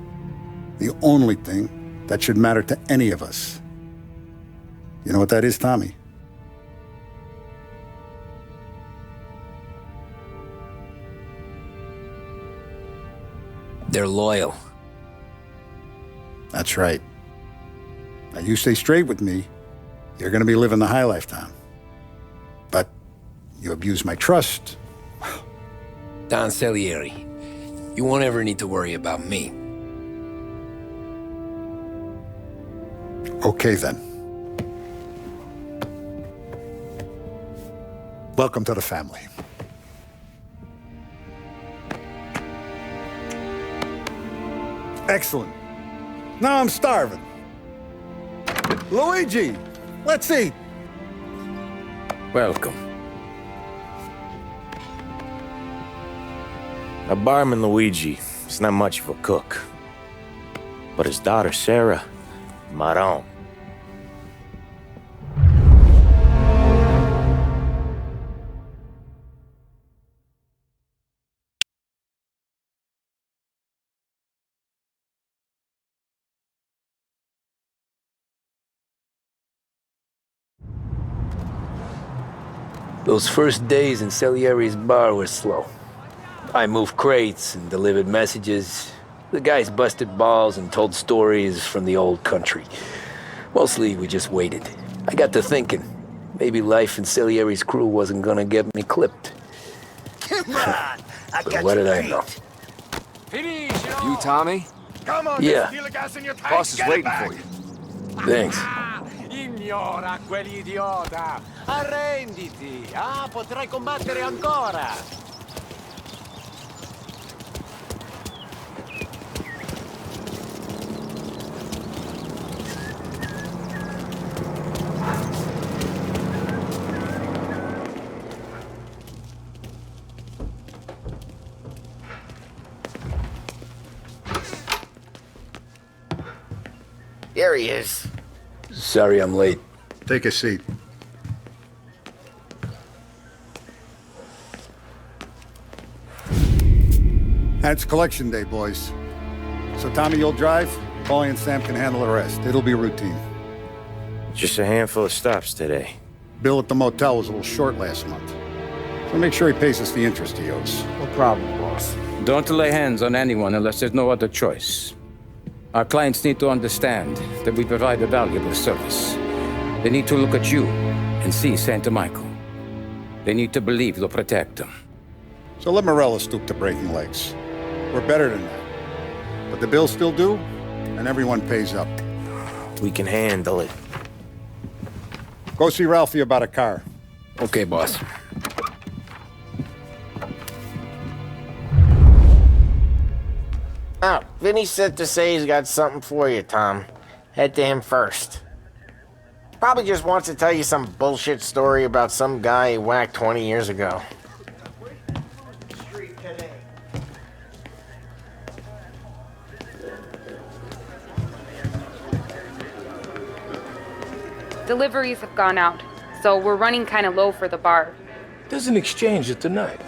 K: The only thing that should matter to any of us. You know what that is, Tommy?
B: They're loyal.
K: That's right. Now, you stay straight with me, you're gonna be living the high life, Tom. But you abuse my trust.
B: Don Salieri, you won't ever need to worry about me.
K: Okay, then. Welcome to the family. Excellent. Now I'm starving. Luigi, let's eat.
B: Welcome.
D: A barman Luigi is not much of a cook. But his daughter Sarah, Maron.
B: Those first days in Salieri's bar were slow. I moved crates and delivered messages. The guys busted balls and told stories from the old country. Mostly, we just waited. I got to thinking, maybe life in Salieri's crew wasn't gonna get me clipped.
P: Come on!
B: But what did I know?
J: You Tommy?
P: Come on,
B: Yeah.
P: steal the gas in your tank.
J: Boss is
P: Get it
J: waiting
P: back.
J: for you.
B: Thanks.
Q: Ignora quell'idiota! Arrenditi! Ah, potrai combattere ancora!
E: There he is.
B: Sorry I'm late.
K: Take a seat. It's collection day, boys. So Tommy, you'll drive. Paulie and Sam can handle the rest. It'll be routine.
D: Just a handful of stops today.
K: Bill at the motel was a little short last month. So make sure he pays us the interest he owes.
E: No problem, boss.
R: Don't lay hands on anyone unless there's no other choice. Our clients need to understand that we provide a valuable service. They need to look at you and see Santa Michael. They need to believe you'll protect them.
K: So let Morella stoop to breaking legs. We're better than that. But the bills still due, and everyone pays up.
D: We can handle it.
K: Go see Ralphie about a car.
B: Okay, boss.
E: Oh, Vinny said to say he's got something for you, Tom. Head to him first. Probably just wants to tell you some bullshit story about some guy he whacked 20 years ago.
S: Deliveries have gone out, so we're running kind of low for the bar.
B: There's an exchange tonight.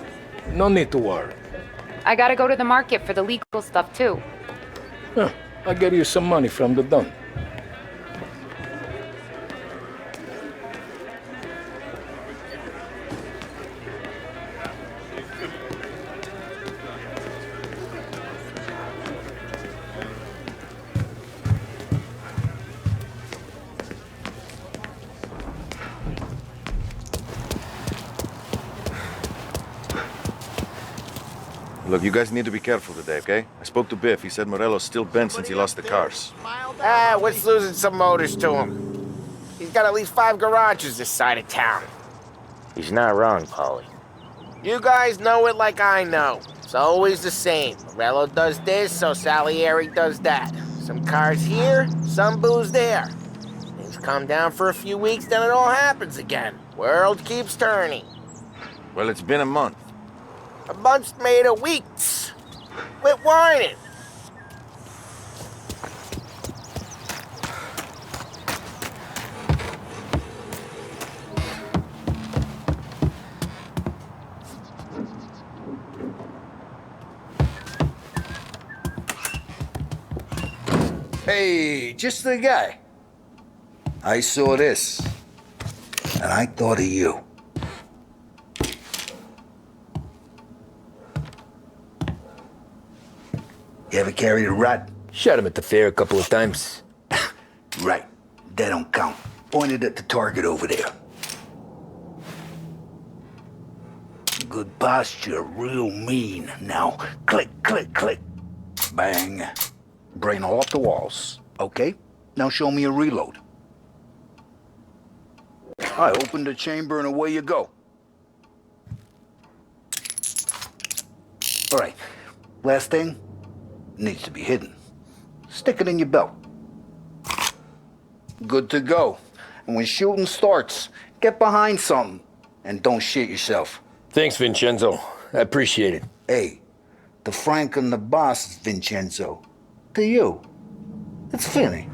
B: No need to worry.
S: I gotta go to the market for the legal stuff, too.
B: Huh. I'll get you some money from the Don.
T: Look, you guys need to be careful today, okay? I spoke to Biff. He said Morello's still bent since he lost the cars.
E: Ah, what's losing some motors to him? He's got at least 5 garages this side of town.
D: He's not wrong, Paulie.
E: You guys know it like I know. It's always the same. Morello does this, so Salieri does that. Some cars here, some booze there. Things calm down for a few weeks, then it all happens again. World keeps turning.
T: Well, it's been a month.
E: A month's made of weeks. Quit whining.
N: Hey, just the guy. I saw this, and I thought of you. You ever carried a rat?
B: Shot him at the fair a couple of times.
N: Right. That don't count. Pointed at the target over there. Good posture, real mean. Now, click, click, click. Bang. Brain all off the walls. Okay, now show me a reload. I open the chamber and away you go. All right, last thing, needs to be hidden. Stick it in your belt. Good to go. And when shooting starts, get behind something and don't shit yourself.
B: Thanks, Vincenzo. I appreciate it.
N: Hey, the Frank and the boss is Vincenzo. To you, it's Vinny.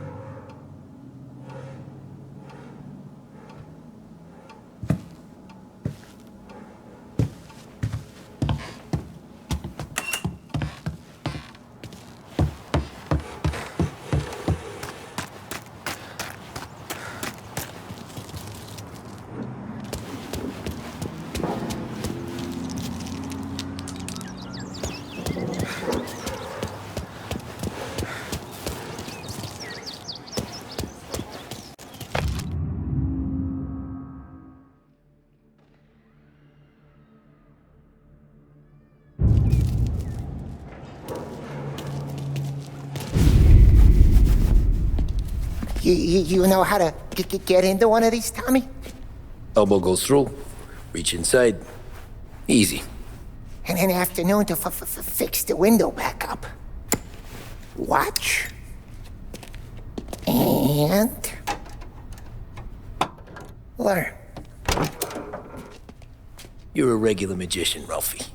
O: You know how to get into one of these, Tommy?
B: Elbow goes through. Reach inside. Easy.
O: And an afternoon to fix the window back up. Watch. And... learn.
B: You're a regular magician, Ralphie.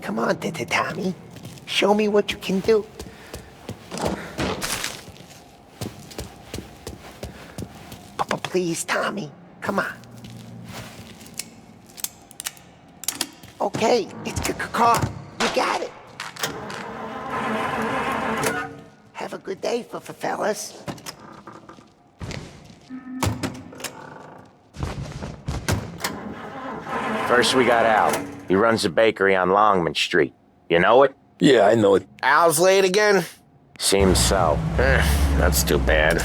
O: Come on, Tommy. Show me what you can do. Please, Tommy. Come on. Okay, it's a car. You got it. Have a good day, fellas.
D: First we got Al. He runs a bakery on Longman Street. You know it?
B: Yeah, I know it.
E: Al's late again?
D: Seems so.
E: That's too bad.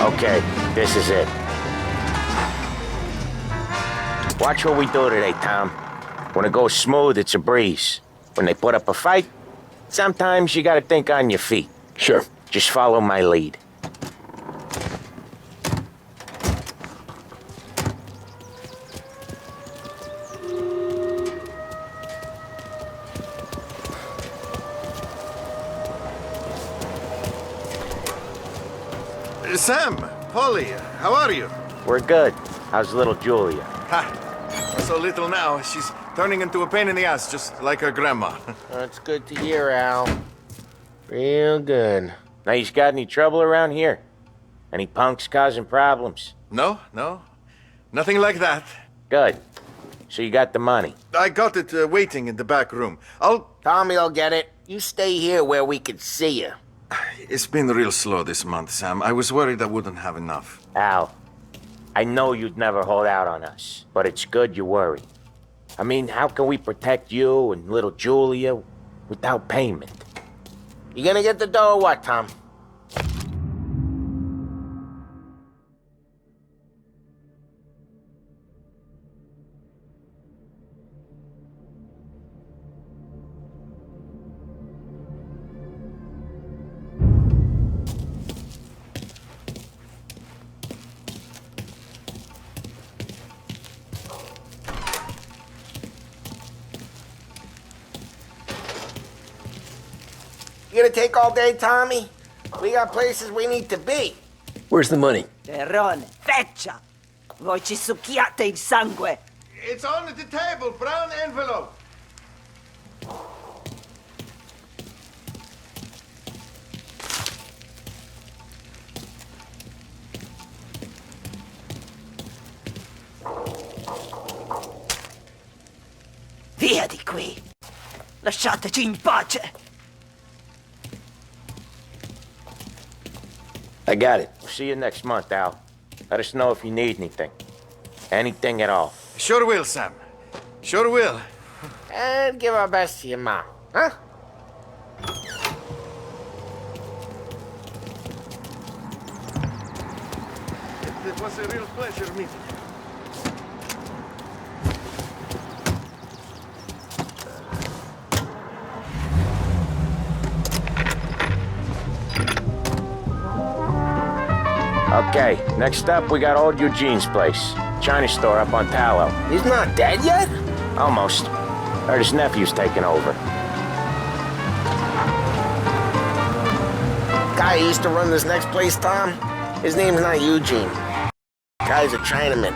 D: Okay, this is it. Watch what we do today, Tom. When it goes smooth, it's a breeze. When they put up a fight, sometimes you gotta think on your feet.
B: Sure.
D: Just follow my lead.
T: Sam, Polly, how are you?
D: We're good. How's little Julia?
T: Ha! So little now, she's turning into a pain in the ass, just like her grandma.
E: That's good to hear, Al. Real good.
D: Now, you got any trouble around here? Any punks causing problems?
T: No, nothing like that.
D: Good. So you got the money?
T: I got it waiting in the back room.
E: Tommy'll get it. You stay here where we can see you.
T: It's been real slow this month, Sam. I was worried I wouldn't have enough.
D: Al, I know you'd never hold out on us, but it's good you worry. I mean, how can we protect you and little Julia without payment?
E: You gonna get the dough or what, Tom? You gonna take all day, Tommy? We got places we need to be.
B: Where's the money?
U: Terrone, feccia! Voi ci succhiate il sangue!
P: It's on the table, brown envelope.
U: Via di qui! Lasciateci in pace!
B: I got it.
D: We'll see you next month, Al. Let us know if you need anything. Anything at all.
P: Sure will, Sam. Sure will.
E: And give our best to your mom, huh?
P: It was a real pleasure meeting you.
D: Okay, next up we got old Eugene's place. China store up on Tallow.
E: He's not dead yet?
D: Almost. Heard his nephew's taking over.
E: Guy who used to run this next place, Tom, his name's not Eugene. Guy's a Chinaman.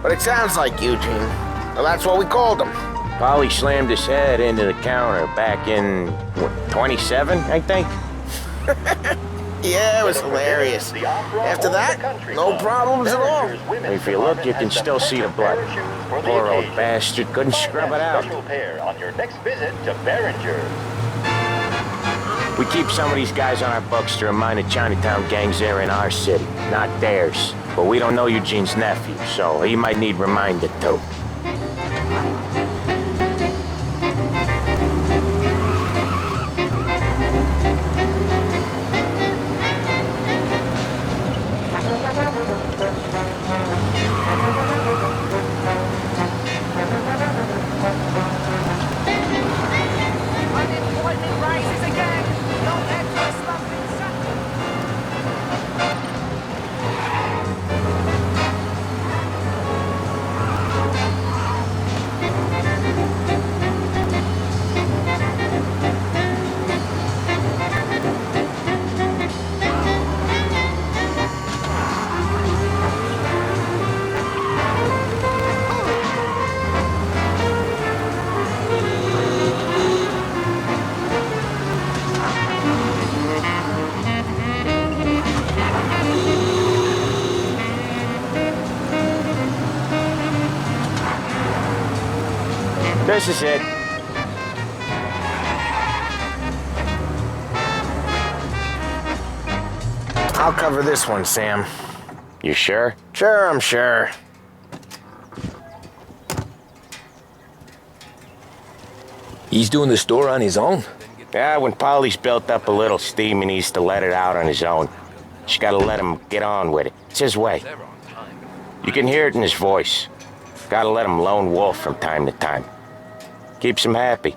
E: But it sounds like Eugene. Well, that's what we called him.
D: Polly slammed his head into the counter back in, what, 27, I think?
E: Yeah, it was hilarious. After that, no problems at all.
D: If you look, you can still see the blood. Poor old bastard couldn't scrub it out.
L: On your next visit to Behringer's.
D: We keep some of these guys on our books to remind the Chinatown gangs they're in our city, not theirs. But we don't know Eugene's nephew, so he might need reminded too. This is it.
E: I'll cover this one, Sam.
D: You sure?
E: Sure, I'm sure.
B: He's doing the store on his own?
D: Yeah, when Polly's built up a little steam, he needs to let it out on his own. Just gotta let him get on with it. It's his way. You can hear it in his voice. Gotta let him lone wolf from time to time. Keeps him happy.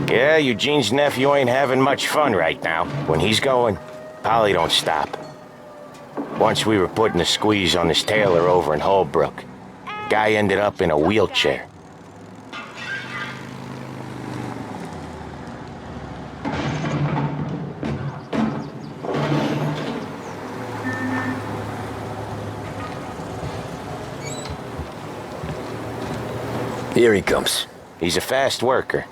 D: Yeah, Eugene's nephew ain't having much fun right now. When he's going, Polly don't stop. Once we were putting a squeeze on this tailor over in Holbrook. Guy ended up in a wheelchair.
B: Here he comes.
D: He's a fast worker.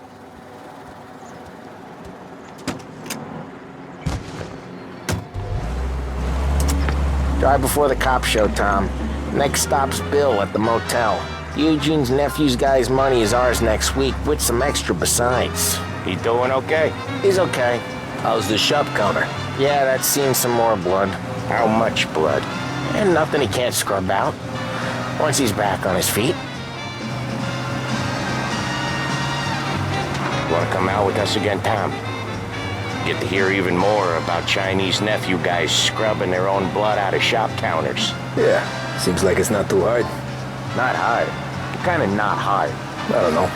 E: Drive before the cop show, Tom. Next stop's Bill at the motel. Eugene's nephew's guy's money is ours next week, with some extra besides.
D: He doing okay?
E: He's okay.
B: How's the shop counter?
E: Yeah, that's seen some more blood.
D: How much blood?
E: And nothing he can't scrub out. Once he's back on his feet.
D: Want to come out with us again, Tom? Get to hear even more about Chinese nephew guys scrubbing their own blood out of shop counters.
B: Yeah, seems like it's not too hard.
D: Not hard. Kind of not hard.
B: I don't know.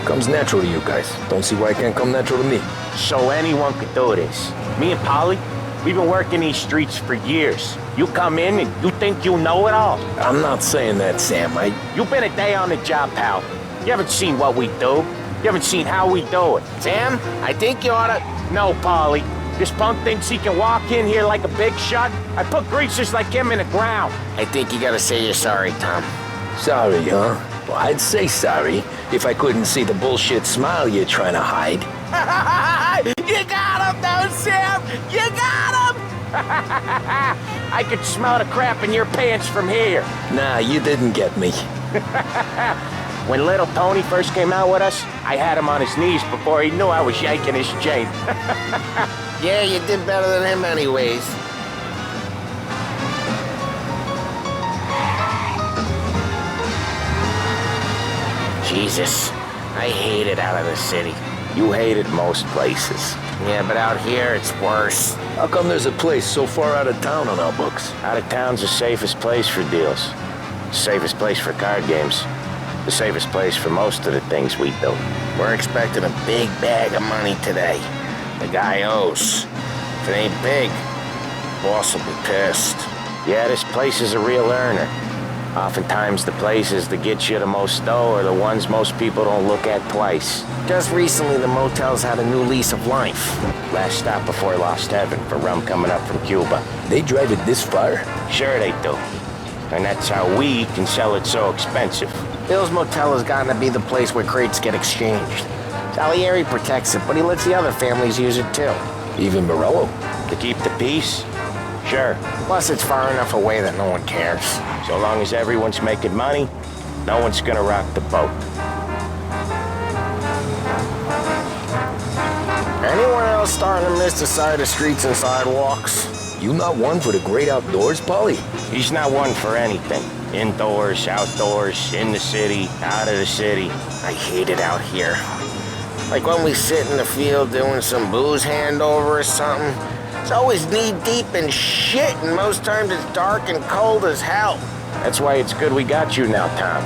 B: Comes natural to you guys. Don't see why it can't come natural to me.
D: So anyone could do this. Me and Polly, we've been working these streets for years. You come in and you think you know it all.
B: I'm not saying that, Sam.
D: You've been a day on the job, pal. You haven't seen what we do. You haven't seen how we do it. Sam, I think you oughta... No, Polly. This punk thinks he can walk in here like a big shot. I put greasers like him in the ground. I think you gotta say you're sorry, Tom.
B: Sorry, huh? Well, I'd say sorry if I couldn't see the bullshit smile you're trying to hide.
D: You got him, though, Sam! You got him! I could smell the crap in your pants from here.
B: Nah, you didn't get me.
D: When little Tony first came out with us, I had him on his knees before he knew I was yanking his chain. Yeah, you did better than him anyways. Jesus, I hate it out of the city. You hate it most places. Yeah, but out here, it's worse.
B: How come there's a place so far out of town on our books?
D: Out of town's the safest place for deals. Safest place for card games. The safest place for most of the things we do. We're expecting a big bag of money today. The guy owes. If it ain't big, boss will be pissed. Yeah, this place is a real earner. Oftentimes the places that get you the most dough are the ones most people don't look at twice. Just recently the motel's had a new lease of life. Last stop before Lost Heaven for rum coming up from Cuba.
B: They drive it this far?
D: Sure they do. And that's how we can sell it so expensive. Bill's Motel has gotten to be the place where crates get exchanged. Salieri protects it, but he lets the other families use it too.
B: Even Morello?
D: To keep the peace? Sure. Plus it's far enough away that no one cares. So long as everyone's making money, no one's gonna rock the boat. Anyone else starting to miss the side of streets and sidewalks?
B: You not one for the great outdoors, Polly?
D: He's not one for anything. Indoors, outdoors, in the city, out of the city. I hate it out here. Like when we sit in the field doing some booze handover or something. It's always knee-deep in shit, and most times it's dark and cold as hell. That's why it's good we got you now, Tom.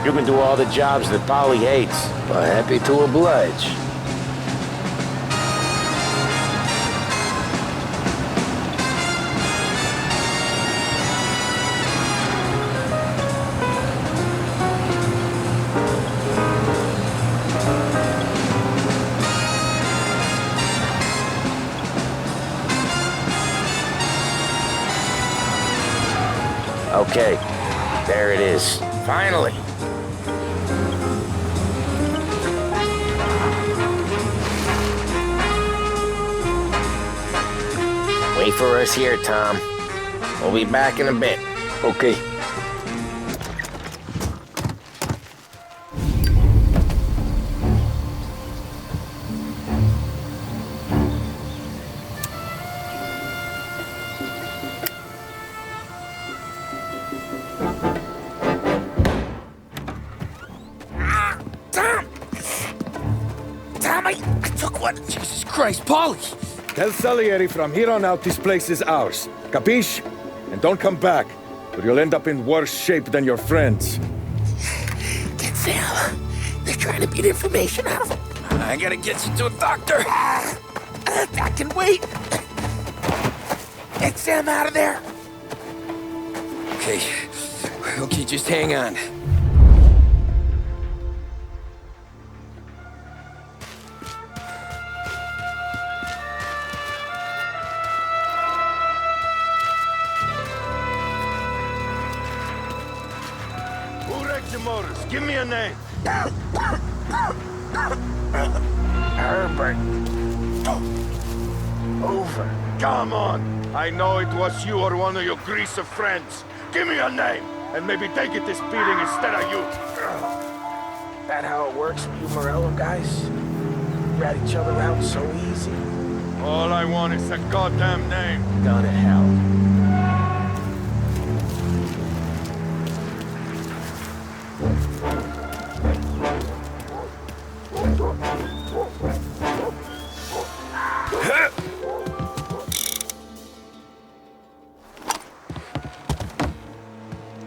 D: You can do all the jobs that Polly hates.
B: Well, happy to oblige.
D: Okay, there it is. Finally. Wait for us here, Tom. We'll be back in a bit.
B: Okay.
R: Jesus Christ, Polly! Tell Salieri from here on out this place is ours. Capiche? And don't come back, or you'll end up in worse shape than your friends.
D: Get Sam. They're trying to beat information out of him.
B: I gotta get you to a doctor.
D: I can wait. Get Sam out of there.
B: Okay, just hang on.
P: Give me a name.
D: Herbert. Over.
P: Come on. I know it was you or one of your greaser friends. Give me a name, and maybe they get this beating instead of you.
D: That how it works with you Morello guys? Rat each other out so easy.
P: All I want is a goddamn name.
D: Go to hell.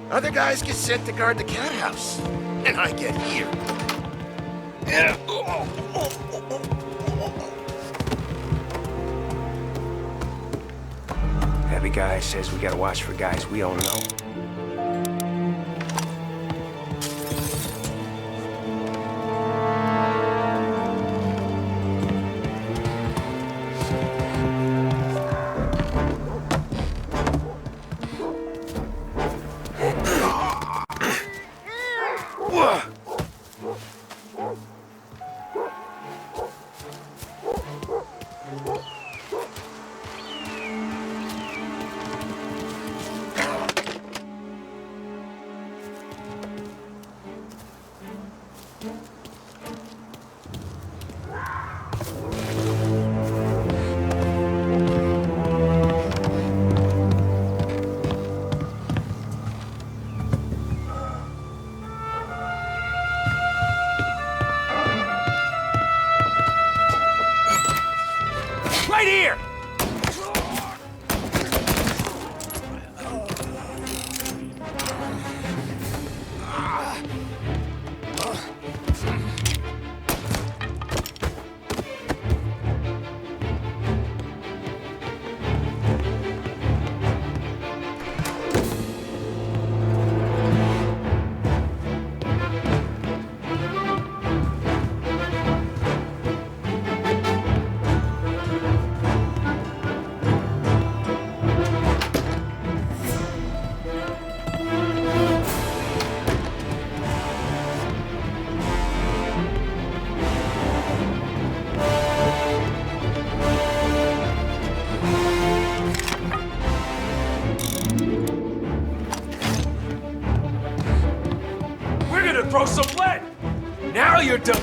C: Other guys get sent to guard the cat house, and I get here.
Q: Heavy guy says we gotta watch for guys we don't know. Right here! Throw some lead! Now you're done!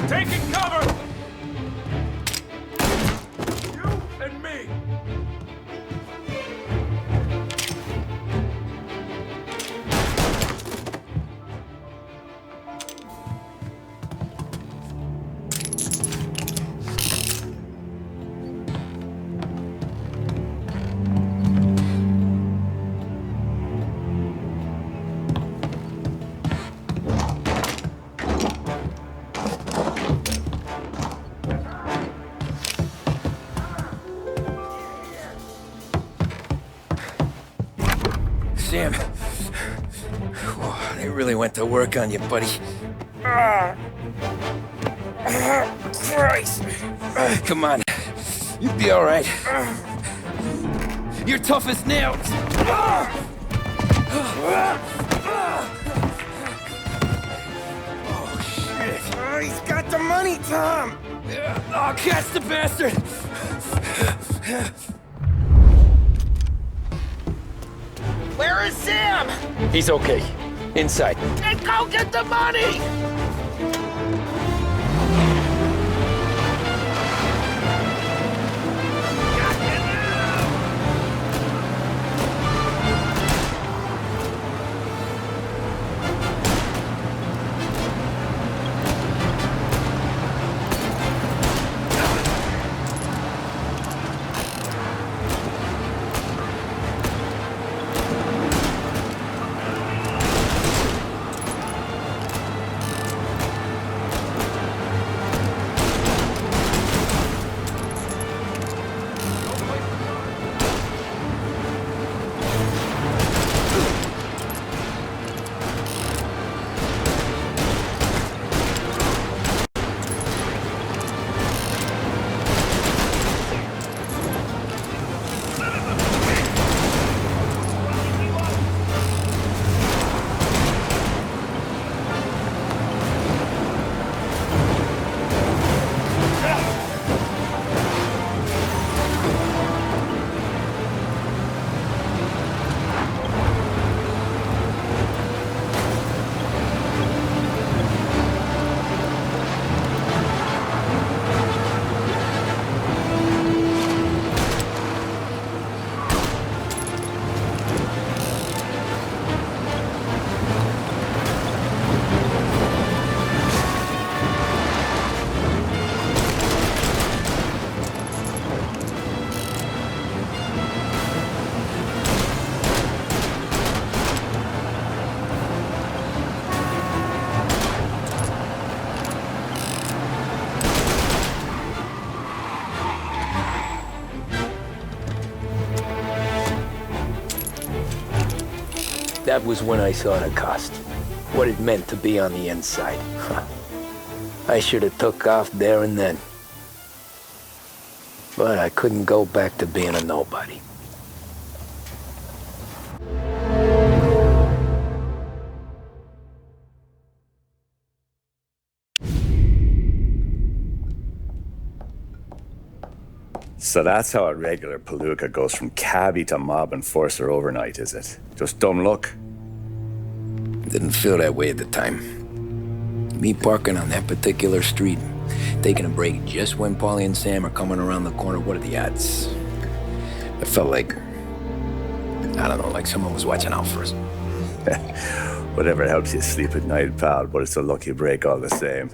Q: Taking cover! You and me!
B: Sam. They really went to work on you, buddy. Christ. Come on. You'll be all right. You're tough as nails. Oh, shit. Oh, he's got the money, Tom. Oh, catch the bastard.
E: Where is Sam?
B: He's okay. Inside.
E: Then go get the money!
B: That was when I saw the cost. What it meant to be on the inside. I should have took off there and then. But I couldn't go back to being a nobody.
C: So that's how a regular palooka goes from cabbie to mob enforcer overnight, is it? Just dumb luck?
B: Didn't feel that way at the time. Me parking on that particular street, taking a break just when Paulie and Sam are coming around the corner, what are the odds? It felt like, I don't know, like someone was watching out for us.
C: Whatever helps you sleep at night, pal, but it's a lucky break all the same.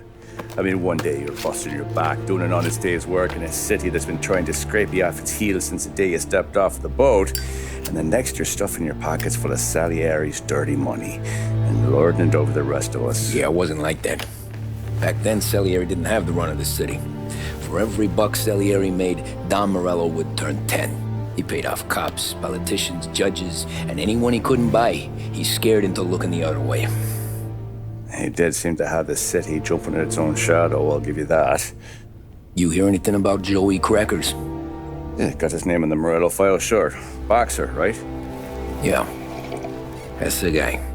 C: I mean, one day you're busting your back, doing an honest day's work in a city that's been trying to scrape you off its heels since the day you stepped off the boat, and the next you're stuffing your pockets full of Salieri's dirty money and lording it over the rest of us.
B: Yeah, it wasn't like that. Back then, Salieri didn't have the run of the city. For every buck Salieri made, Don Morello would turn 10. He paid off cops, politicians, judges, and anyone he couldn't buy, he scared into looking the other way.
C: He did seem to have the city jumping in its own shadow, I'll give you that.
B: You hear anything about Joey Crackers?
C: Yeah, got his name in the Morello file, sure. Boxer, right?
B: Yeah, that's the guy.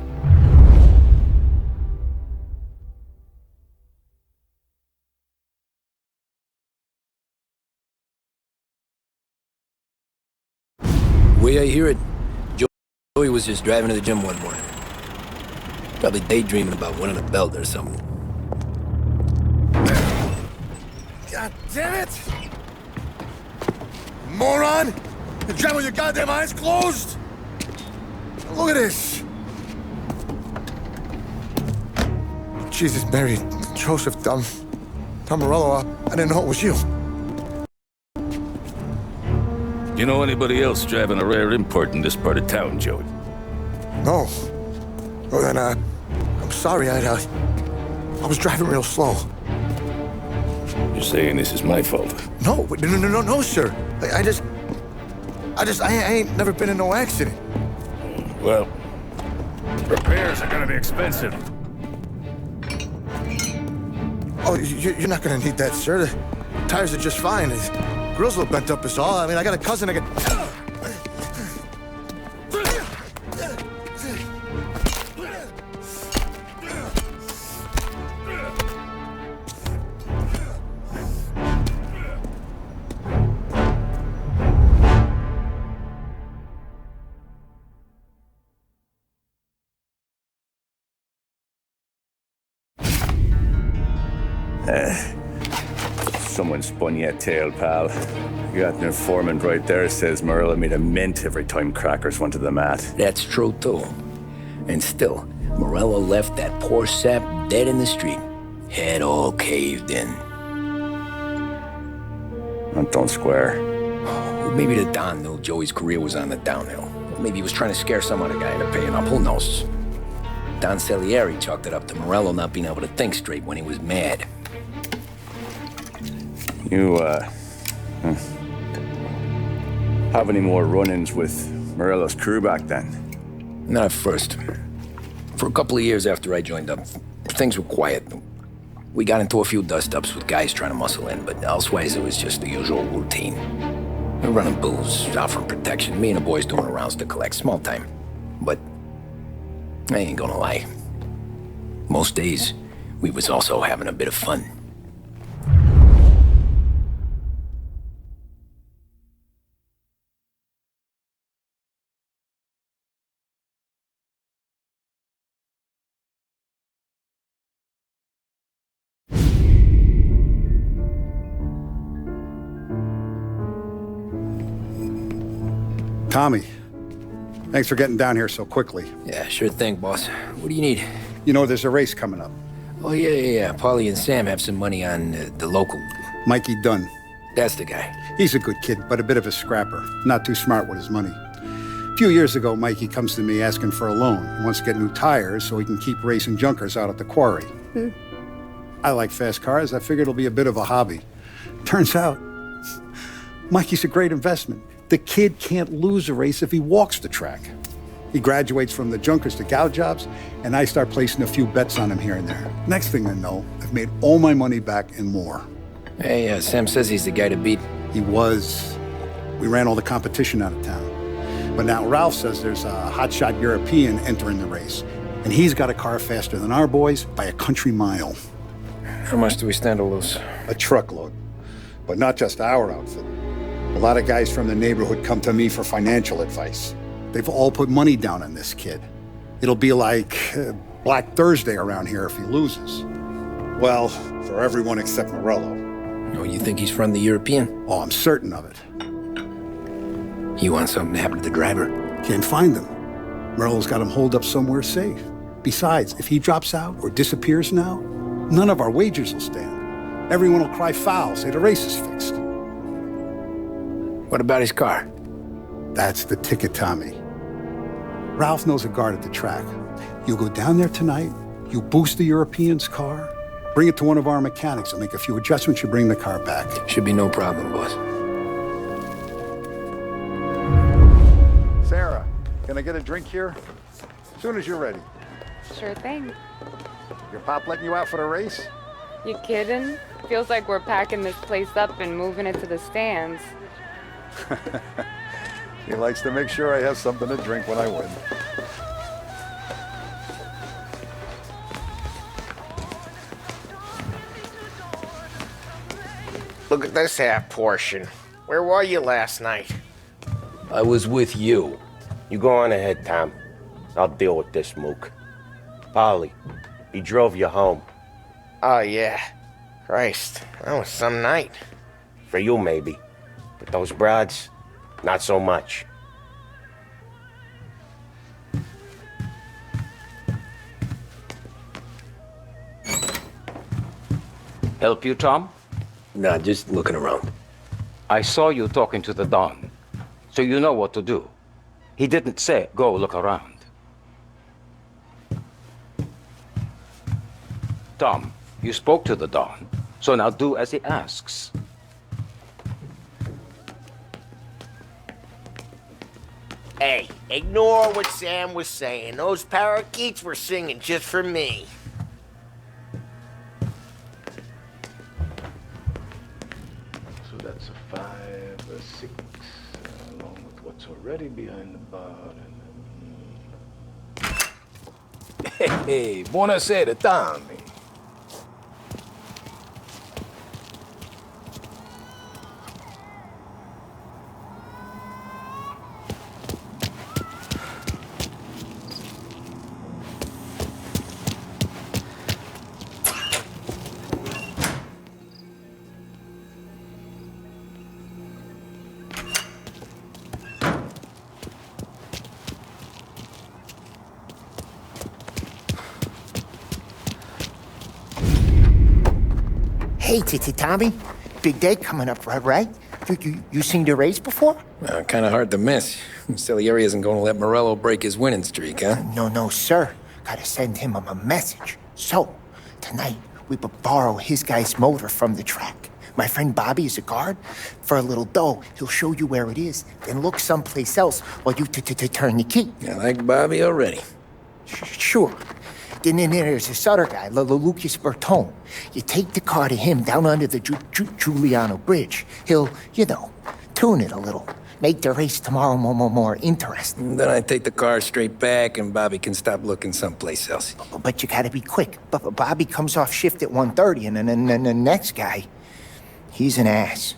B: The way I hear it, Joey was just driving to the gym one morning. Probably daydreaming about winning a belt or something.
P: God damn it! Moron! You're driving with your goddamn eyes closed! Look at this! Jesus, Mary, Joseph, Tom Morello, I didn't know it was you.
F: You know anybody else driving a rare import in this part of town, Joey?
P: No. Well, then, I'm sorry, I was driving real slow.
F: You're saying this is my fault?
P: No, sir. I ain't never been in no accident.
F: Well, repairs are gonna be expensive.
P: Oh, you're not gonna need that, sir. The tires are just fine. The grill's a little bent up is all. I mean, I got a cousin that can...
C: Someone spun you a tail, pal. You got an informant right there says Morello made a mint every time Crackers went to the mat.
B: That's true, too. And still, Morello left that poor sap dead in the street. Head all caved in.
C: Don't square.
B: Well, maybe the Don knew Joey's career was on the downhill. Maybe he was trying to scare some other guy into paying up. Who knows? Don Salieri chalked it up to Morello not being able to think straight when he was mad.
C: You, have any more run-ins with Morello's crew back then?
B: Not at first. For a couple of years after I joined up, things were quiet. We got into a few dust-ups with guys trying to muscle in, but elsewise it was just the usual routine. We're running booze, offering protection, me and the boys doing rounds to collect, small time. But I ain't gonna lie. Most days, we was also having a bit of fun.
K: Tommy, thanks for getting down here so quickly.
B: Yeah, sure thing, boss. What do you need?
K: You know, there's a race coming up.
B: Oh, yeah. Paulie and Sam have some money on the local...
K: Mikey Dunn.
B: That's the guy.
K: He's a good kid, but a bit of a scrapper. Not too smart with his money. A few years ago, Mikey comes to me asking for a loan. He wants to get new tires so he can keep racing junkers out at the quarry. I like fast cars. I figured it'll be a bit of a hobby. Turns out, Mikey's a great investment. The kid can't lose a race if he walks the track. He graduates from the junkers to gal jobs, and I start placing a few bets on him here and there. Next thing I know, I've made all my money back and more.
B: Hey, Sam says he's the guy to beat.
K: He was. We ran all the competition out of town. But now Ralph says there's a hotshot European entering the race, and he's got a car faster than our boys by a country mile.
B: How much do we stand to lose?
K: A truckload. But not just our outfit. A lot of guys from the neighborhood come to me for financial advice. They've all put money down on this kid. It'll be like Black Thursday around here if he loses. Well, for everyone except Morello.
B: Oh, you think he's from the European?
K: Oh, I'm certain of it.
B: You want something to happen to the driver?
K: Can't find him. Morello's got him holed up somewhere safe. Besides, if he drops out or disappears now, none of our wagers will stand. Everyone will cry foul, say the race is fixed.
B: What about his car?
K: That's the ticket, Tommy. Ralph knows a guard at the track. You go down there tonight, you boost the European's car, bring it to one of our mechanics, and make a few adjustments, you bring the car back.
B: Should be no problem, boss.
K: Sarah, can I get a drink here? As soon as you're ready.
S: Sure thing.
K: Your pop letting you out for the race?
S: You kidding? Feels like we're packing this place up and moving it to the stands.
K: He likes to make sure I have something to drink when I win.
E: Look at this half portion. Where were you last night?
D: I was with you. You go on ahead, Tom. I'll deal with this mook. Polly, he drove you home.
E: Oh, yeah. Christ, that was some night.
D: For you, maybe. But those broads, not so much.
R: Help you, Tom?
B: Nah, just looking around.
R: I saw you talking to the Don, so you know what to do. He didn't say, go look around. Tom, you spoke to the Don, so now do as he asks.
E: Hey, ignore what Sam was saying. Those parakeets were singing just for me.
G: So that's a 5, a 6, along with what's already behind the bar.
N: Hey, buonasera, Tommy.
O: Hey, Tommy. Big day coming up, right? You seen the race before?
B: Kind of hard to miss. Salieri isn't going to let Morello break his winning streak, huh?
O: No, sir. Gotta send him a message. So, tonight, we borrow his guy's motor from the track. My friend Bobby is a guard. For a little dough, he'll show you where it is, then look someplace else while you turn the key.
B: I like Bobby already.
O: Sure. Then there's this other guy, Lucas Bertone. You take the car to him down under the Giuliano Bridge. He'll, tune it a little. Make the race tomorrow more interesting.
B: Then I take the car straight back and Bobby can stop looking someplace else.
O: But you gotta be quick. Bobby comes off shift at 1:30, and then the next guy, he's an ass.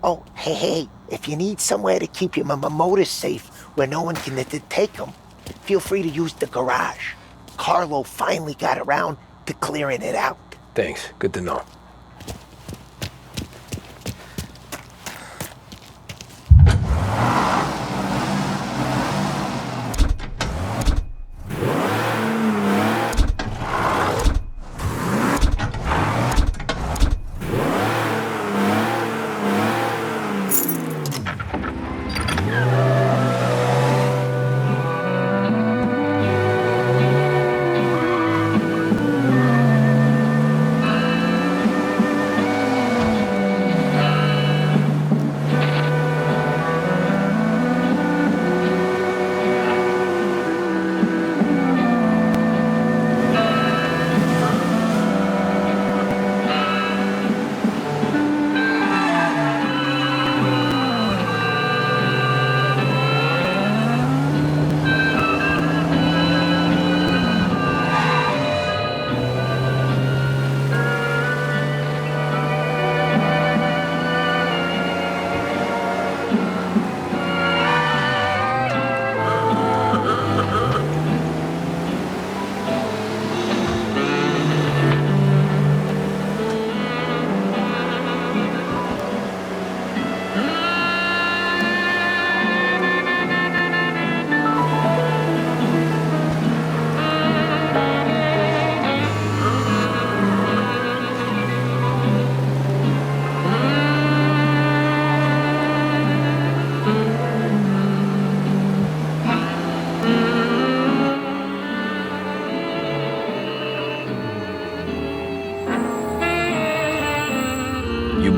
O: Oh, hey, if you need somewhere to keep your motor safe where no one can take them, feel free to use the garage. Carlo finally got around to clearing it out.
B: Thanks. Good to know.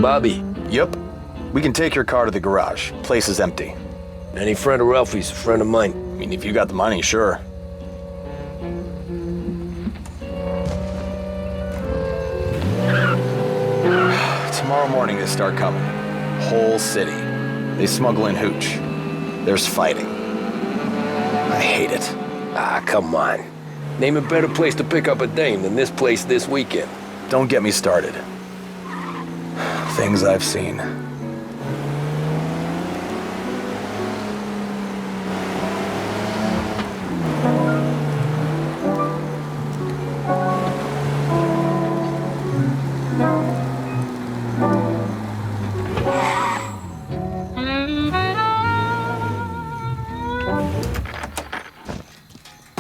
B: Bobby?
A: Yep. We can take your car to the garage. Place is empty.
B: Any friend of Ralphie's a friend of mine.
A: I mean, if you got the money, sure. Tomorrow morning they start coming. Whole city. They smuggle in hooch. There's fighting. I hate it.
B: Ah, come on. Name a better place to pick up a dame than this place this weekend.
A: Don't get me started. Things I've seen.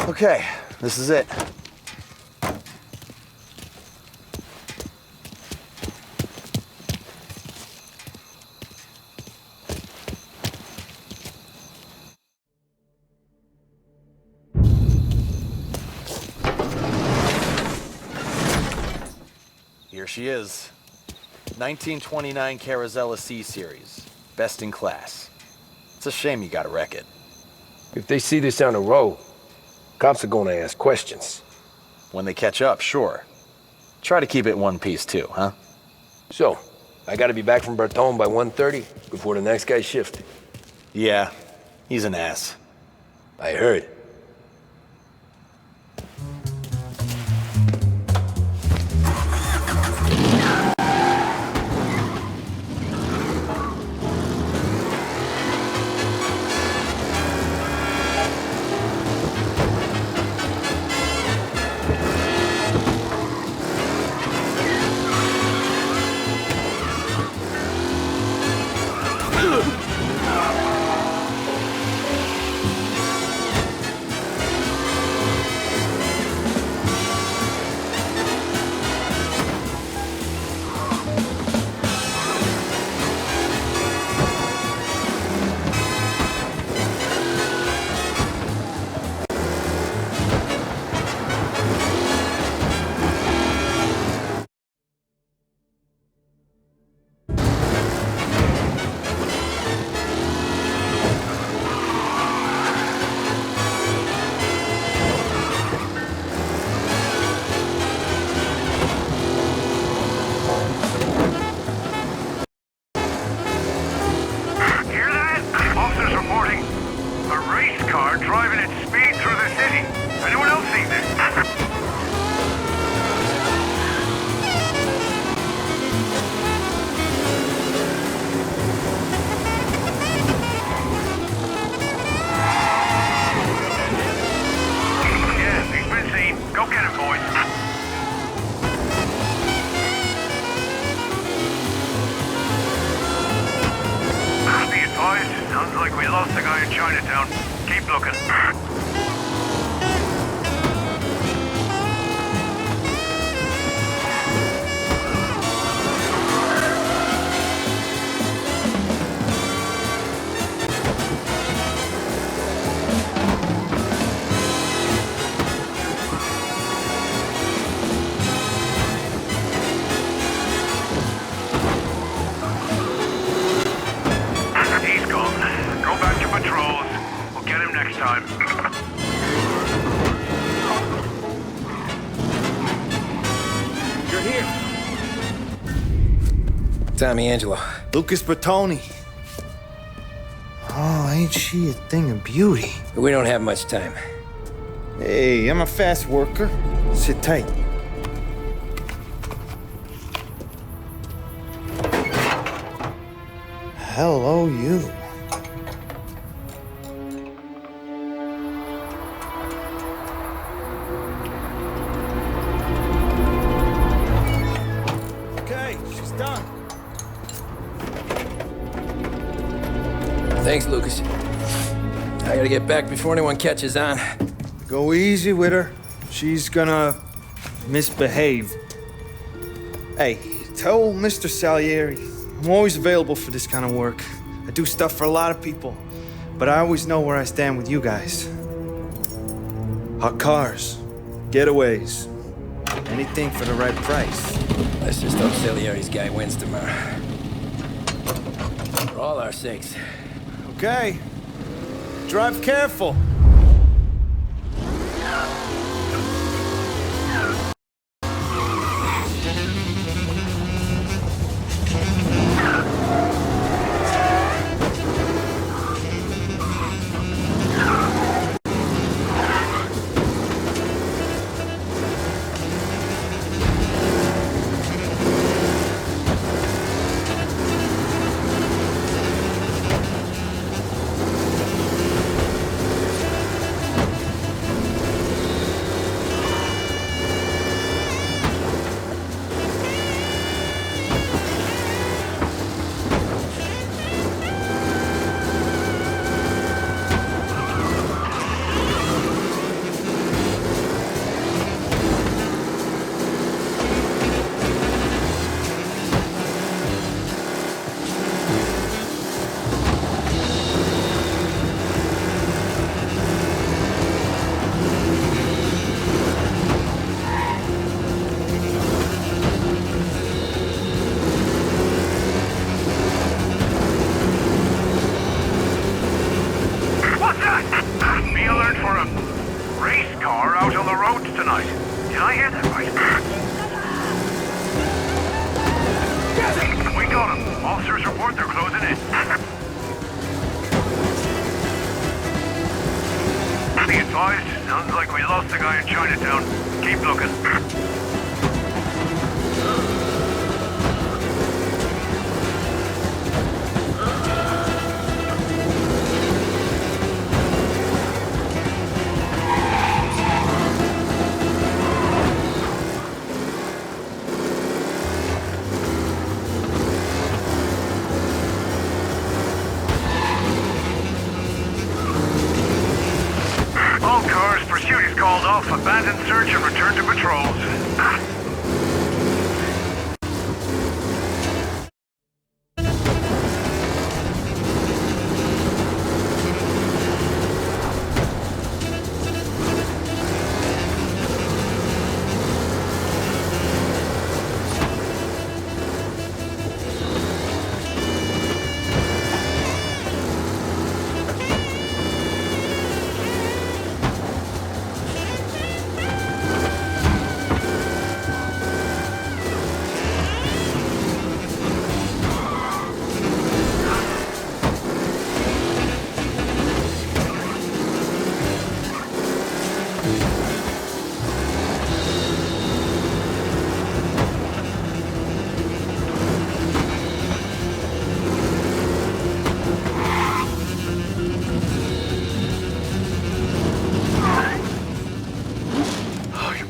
A: Okay, this is it. Here she is. 1929 Carazella C-Series. Best in class. It's a shame you gotta wreck it.
B: If they see this on the road, cops are gonna ask questions.
A: When they catch up, sure. Try to keep it one piece too, huh?
B: So, I gotta be back from Bertone by 1:30 before the next guy's shift.
A: Yeah, he's an ass.
B: I heard. Tommy Angelo.
V: Lucas Bertoni. Oh, ain't she a thing of beauty?
B: We don't have much time.
V: Hey, I'm a fast worker. Sit tight. Hello, you. Okay, she's done.
B: Thanks, Lucas. I gotta get back before anyone catches on.
V: Go easy with her. She's gonna misbehave. Hey, tell Mr. Salieri I'm always available for this kind of work. I do stuff for a lot of people, but I always know where I stand with you guys. Hot cars, getaways, anything for the right price.
B: Let's just hope Salieri's guy wins tomorrow. our sakes.
V: Okay. Drive careful.
H: Sounds like we lost the guy in Chinatown. Keep looking. All cars, pursuit is called off, abandon search and return to patrols.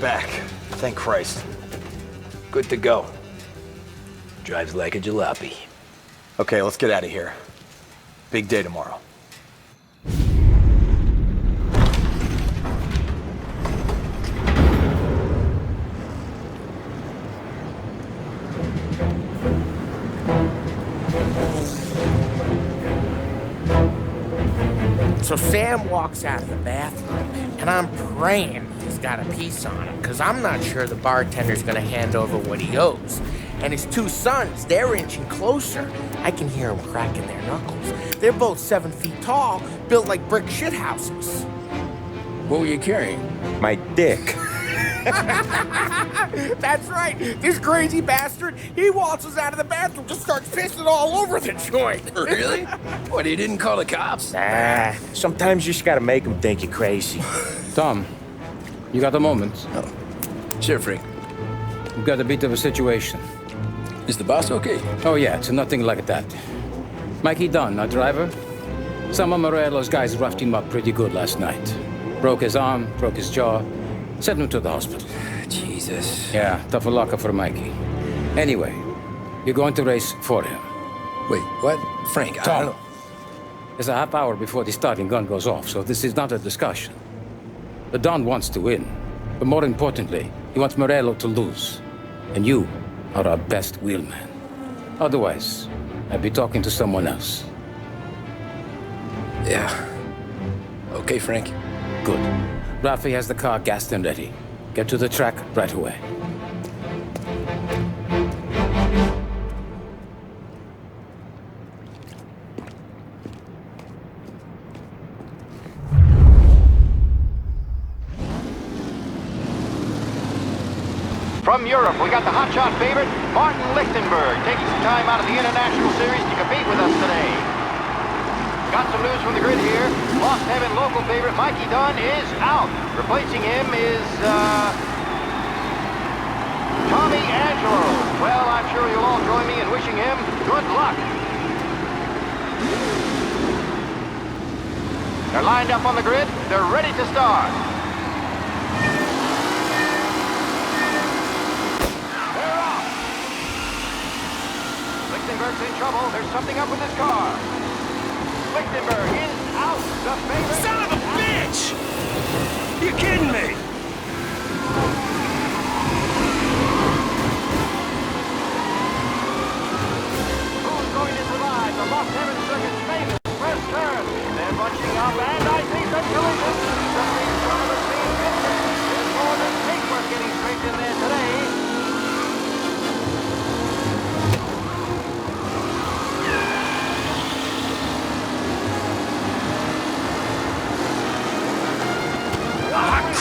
A: Back. Thank Christ.
B: Good to go. Drives like a jalopy.
A: Okay, let's get out of here. Big day tomorrow.
E: So Sam walks out of the bathroom, and I'm praying he's got a piece on him, because I'm not sure the bartender's gonna hand over what he owes. And his two sons, they're inching closer. I can hear them cracking their knuckles. They're both 7 feet tall, built like brick shithouses.
B: What were you carrying?
E: My dick. That's right. This crazy bastard, he waltzes out of the bathroom, just starts pissing all over the joint.
B: Really? What, he didn't call the cops?
E: Nah, sometimes you just gotta make them think you're crazy.
R: Tom, you got a moment?
B: Oh. Sure, Frank.
R: We've got a bit of a situation.
B: Is the boss okay?
R: Oh yeah, it's nothing like that. Mikey Dunn, our driver. Some of Morello's guys roughed him up pretty good last night. Broke his arm, broke his jaw. Sent him to the hospital.
B: Jesus.
R: Yeah, tough luck for Mikey. Anyway, you're going to race for him.
B: Wait, what? Frank, I don't know.
R: There's a half hour before the starting gun goes off, so this is not a discussion. The Don wants to win, but more importantly, he wants Morello to lose. And you are our best wheelman. Otherwise, I'd be talking to someone else.
B: Yeah. Okay, Frank.
R: Good. Rafi has the car gassed and ready. Get to the track right away.
I: From Europe, we got the hotshot favorite, Martin Lichtenberg, taking some time out of the International Series to compete with us today. Got some news from the grid here. Lost Heaven local favorite Mikey Dunn is out. Replacing him is, Tommy Angelo. Well, I'm sure you'll all join me in wishing him good luck. They're lined up on the grid. They're ready to start. They're off. Lichtenberg's in trouble. There's something up with his car. Lichtenberg is out. The favorite.
Q: Son of a bitch! You kidding me?
I: Who's going to survive the Lost Heaven Circuit's famous first turn? They're bunching up, and I see some collisions. The big front of the scene picture. There's more than paintwork getting scraped in there today.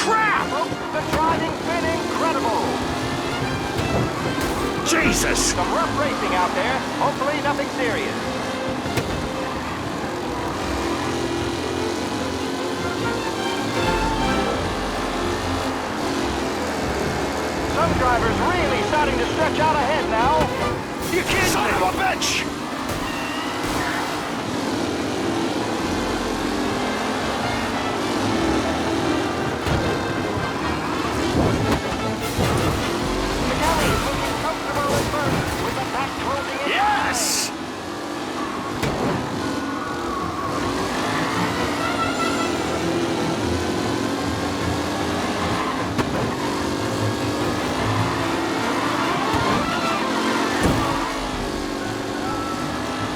Q: Crap!
I: The driving's been incredible.
Q: Jesus!
I: Some rough racing out there. Hopefully nothing serious. Some drivers really starting to stretch out ahead now.
Q: You kidding me? Son of a bitch!
I: Yes!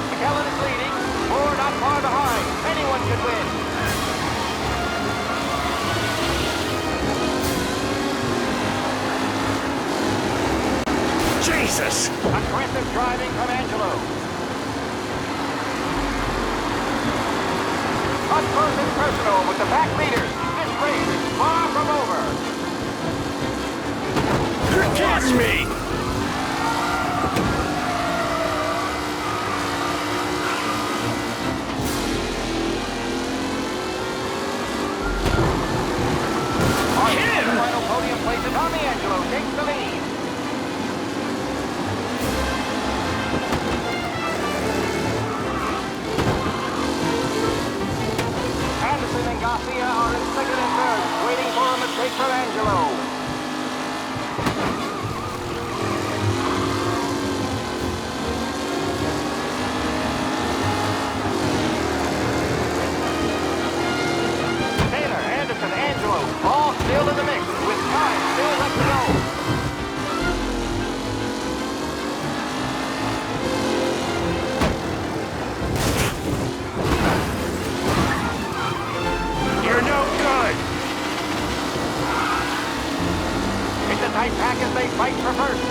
I: McKellen is leading. Moore not far behind. Anyone could win.
Q: Jesus!
I: Aggressive driving from Angelo. Up close and personal with the back leaders. This race is far from over.
Q: You're kidding me!
I: Him! Final podium place at Tommy Angelo takes the lead. Anderson and Garcia are in second and third, waiting for a mistake from Angelo. Taylor, Anderson, Angelo, all still in the mix, with time still left to go.
Q: You're no good!
I: It's a tight pack as they fight for first.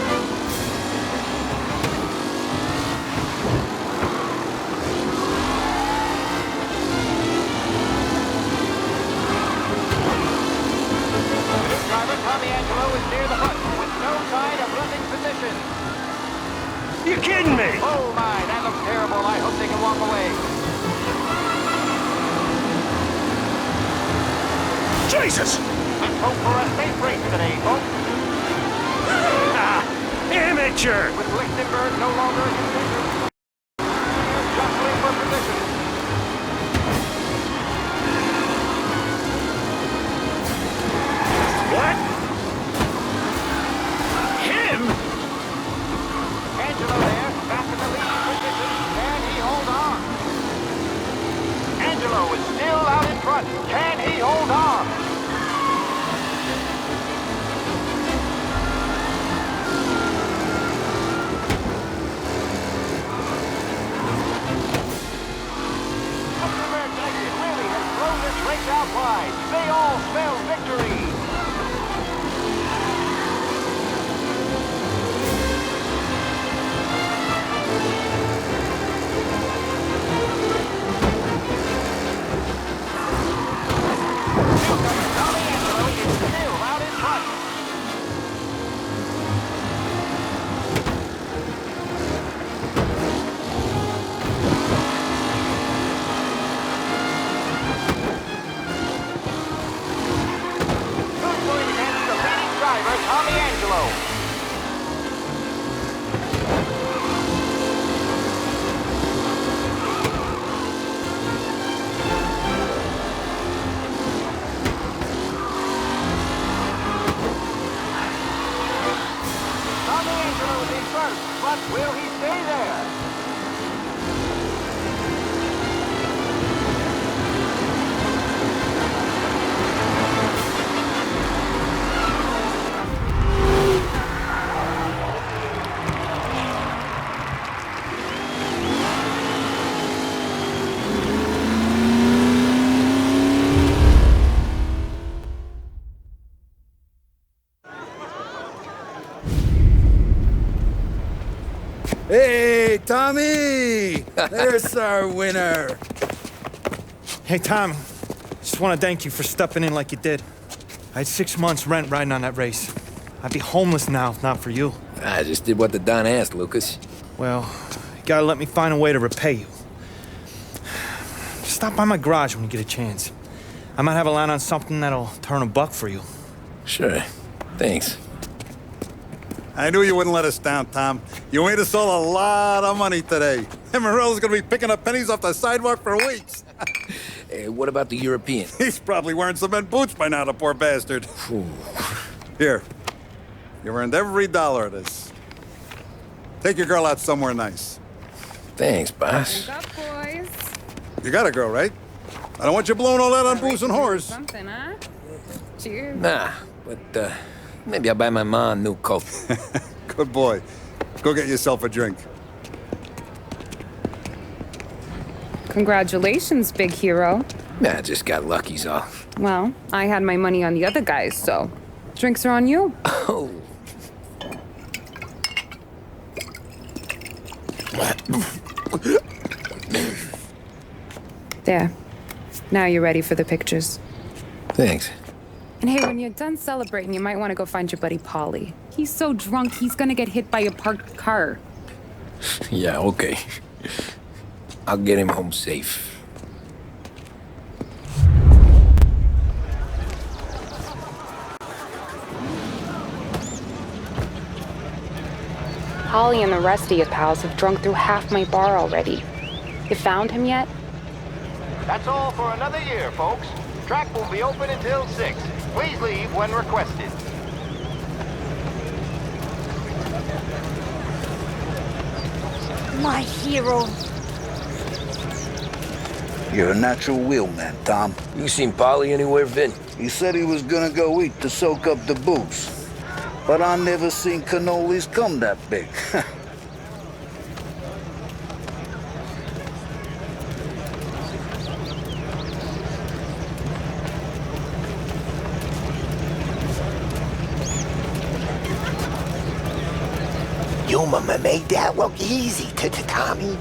I: This driver, Tommy Angelo, is near the front with no sign of losing position.
Q: You kidding me?
I: Oh my, that looks terrible. I hope they can walk away.
Q: Jesus!
I: Let's hope for a safe race today, folks.
Q: Amateur!
I: With Lichtenberg no longer in contention. Jostling for position.
Q: What? Him?
I: Angelo there, back in the lead position. Can he hold on? Angelo is still out in front. Can he hold on? Race out wide. They all spell victory. Tommy Angelo is still out in front.
K: Tommy! There's our winner.
V: Hey, Tommy. Just want to thank you for stepping in like you did. I had 6 months rent riding on that race. I'd be homeless now if not for you.
B: I just did what the Don asked, Lucas.
V: Well, you gotta let me find a way to repay you. Stop by my garage when you get a chance. I might have a line on something that'll turn $1 for you.
B: Sure. Thanks.
K: I knew you wouldn't let us down, Tom. You made us all a lot of money today. And Morello's gonna be picking up pennies off the sidewalk for weeks.
B: Hey, what about the European?
K: He's probably wearing cement boots by now, the poor bastard. Here. You earned every dollar of this. Take your girl out somewhere nice.
B: Thanks, boss.
S: Wake up, boys.
K: You got a girl, right? I don't want you blowing all that on booze and whores.
S: Something, huh? Cheers.
B: Nah, but maybe I'll buy my mom a new coat.
K: Good boy. Go get yourself a drink.
S: Congratulations, big hero.
B: Nah, just got lucky's all.
S: Well, I had my money on the other guys, so drinks are on you.
B: Oh.
S: There. Now you're ready for the pictures.
B: Thanks.
S: And hey, when you're done celebrating, you might want to go find your buddy Paulie. He's so drunk, he's gonna get hit by a parked car.
B: Yeah, okay. I'll get him home safe.
S: Paulie and the rest of your pals have drunk through half my bar already. You found him yet?
I: That's all for another year, folks. Track will be open until 6. Please leave when requested.
U: My hero.
N: You're a natural wheelman, Tom.
B: You seen Polly anywhere, Vin?
N: He said he was gonna go eat to soak up the booze. But I never seen cannolis come that big.
O: Your mama made that look easy to Tommy.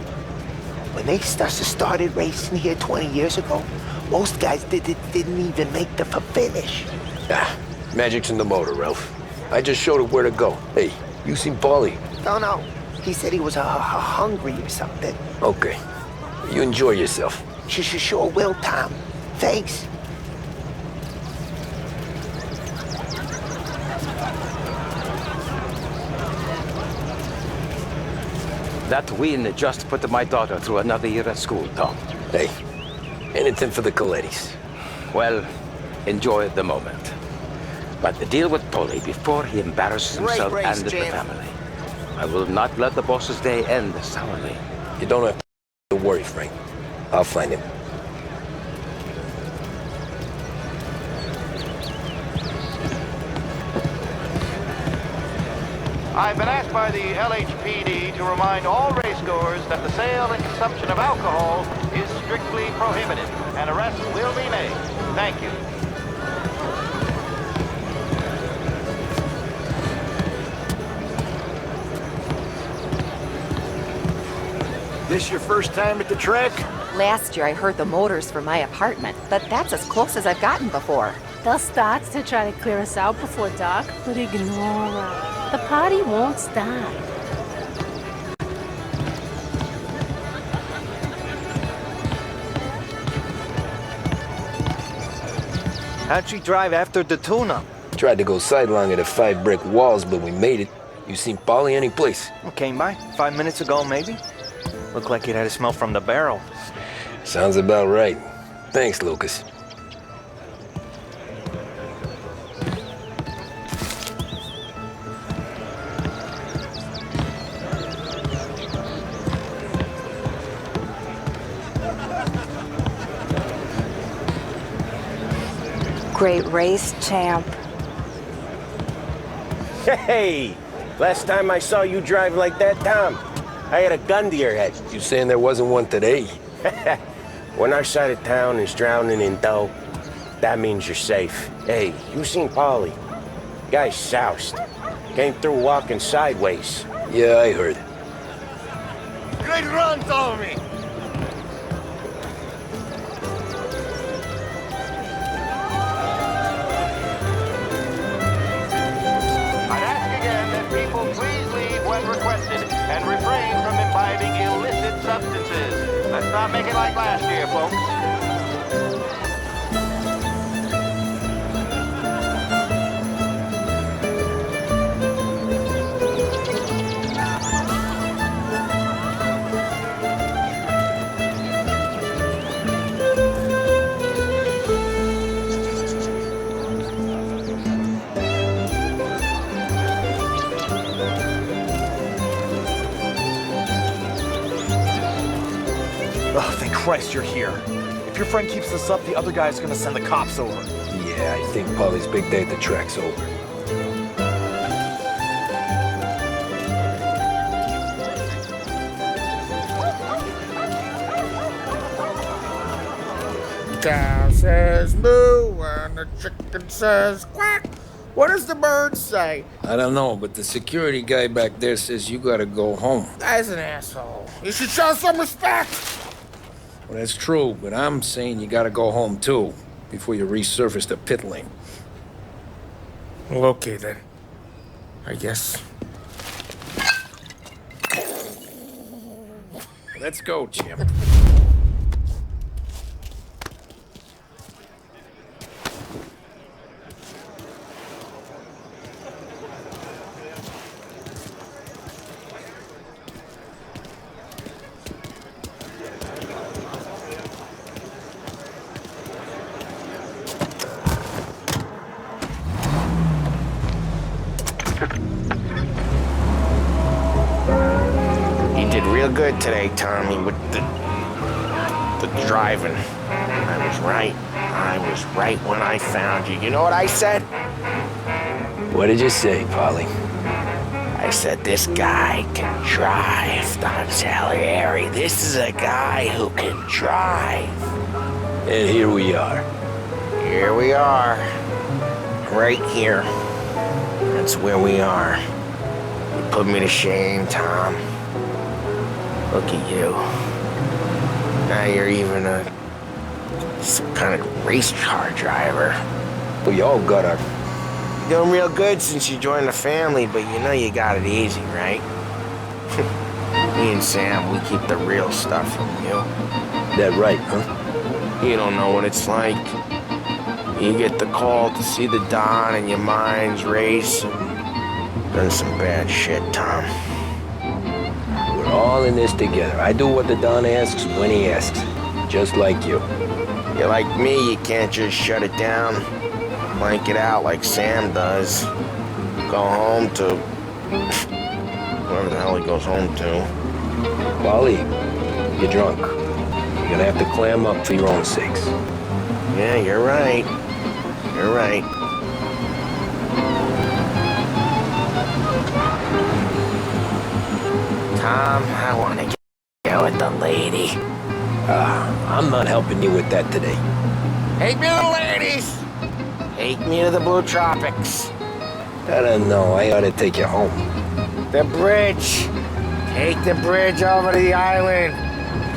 O: When they started racing here 20 years ago, most guys didn't even make the finish.
B: Ah, magic's in the motor, Ralph. I just showed it where to go. Hey, you seen Paulie?
O: No. He said he was hungry or something.
B: Okay. You enjoy yourself.
O: Sure will, Tom. Thanks.
R: That win just put my daughter through another year at school, Tom.
B: Hey, anything for the Colettis.
R: Well, enjoy the moment. But deal with Polly before he embarrasses himself and the family. I will not let the boss's day end sourly.
B: You don't have to worry, Frank. I'll find him.
I: I've been asked by the LHPD to remind all racegoers that the sale and consumption of alcohol is strictly prohibited, and arrests will be made. Thank you.
E: This your first time at the track?
J: Last year I heard the motors from my apartment, but that's as close as I've gotten before.
M: They'll start to try to clear us out before dark, but ignore them. The party won't stop.
E: How'd she drive after the tune-up?
B: Tried to go sidelong at the 5 brick walls, but we made it. You seen Polly anyplace?
E: Came by 5 minutes ago, maybe. Looked like it had a smell from the barrel.
B: Sounds about right. Thanks, Lucas.
J: Great race, champ.
D: Hey! Last time I saw you drive like that, Tom, I had a gun to your head.
B: You saying there wasn't one today?
D: When our side of town is drowning in dough, that means you're safe. Hey, you seen Polly? Guy's soused. Came through walking sideways.
B: Yeah, I heard.
P: great run, Tommy!
I: I'd ask again that people please leave when requested and refrain from imbibing illicit substances. Let's not make it like last year, folks.
L: Oh, thank Christ you're here. If your friend keeps this up, the other guy's gonna send the cops over.
B: Yeah, I think Polly's big day at the track's over.
E: Cow says moo and the chicken says quack. What does the bird say?
B: I don't know, but the security guy back there says you gotta go home.
E: Guy's an asshole. You should show some respect.
B: Well, that's true, but I'm saying you gotta go home too, before you resurface the pit lane.
E: Well, okay then. I guess.
B: Let's go, Jim.
E: You did real good today, Tommy, with the driving. I was right. I was right when I found you. You know what I said?
B: What did you say, Polly?
E: I said, this guy can drive, Don Salieri. This is a guy who can drive.
B: And here we are.
E: Here we are. Right here. That's where we are. You put me to shame, Tom. Look at you. Now you're even some kind of race car driver.
B: We all got our...
E: You're doing real good since you joined the family, but you know you got it easy, right? Me and Sam, we keep the real stuff from you.
B: That right, huh?
E: You don't know what it's like. You get the call to see the Don and your mind's race and done some bad shit, Tom.
B: We're all in this together. I do what the Don asks when he asks. Just like you.
E: You're like me, you can't just shut it down. Blank it out like Sam does. Go home to... wherever the hell he goes home to.
B: Polly, you're drunk. You're gonna have to clam up for your own sakes.
E: Yeah, you're right. You're right. Tom, I want to get with the lady.
B: I'm not helping you with that today.
E: Take me to the ladies! Take me to the Blue Tropics.
B: I don't know. I ought to take you home.
E: The bridge. Take the bridge over to the island.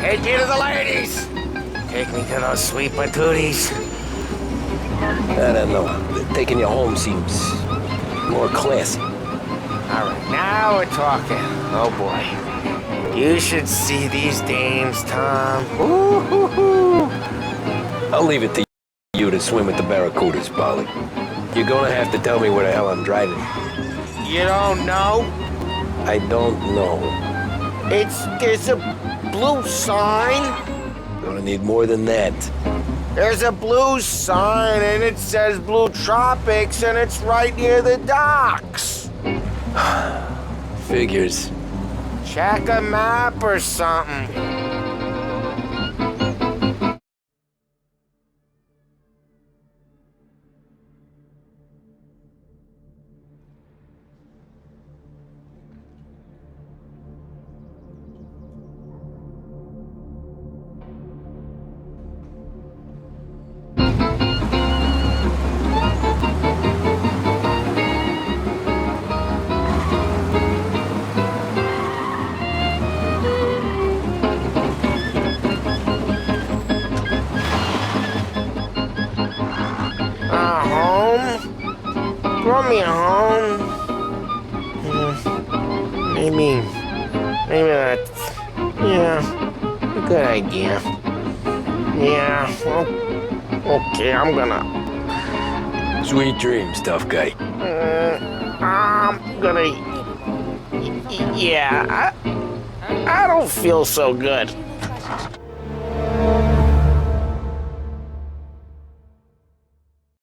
E: Take me to the ladies. Take me to those sweet patooties.
B: I don't know. Taking you home seems more classy.
E: All right, now we're talking. Oh boy. You should see these dames, Tom. Ooh.
B: I'll leave it to you to swim with the barracudas, Polly. You're gonna have to tell me where the hell I'm driving.
E: You don't know?
B: I don't know.
E: There's a blue sign.
B: Gonna need more than that.
E: There's a blue sign and it says Blue Tropics and it's right near the docks.
B: Figures.
E: Check a map or something. brought me home. Maybe that's, a good idea. Yeah, well, okay, I'm gonna...
B: Sweet dreams, tough guy.
E: I'm gonna... Yeah, I don't feel so good.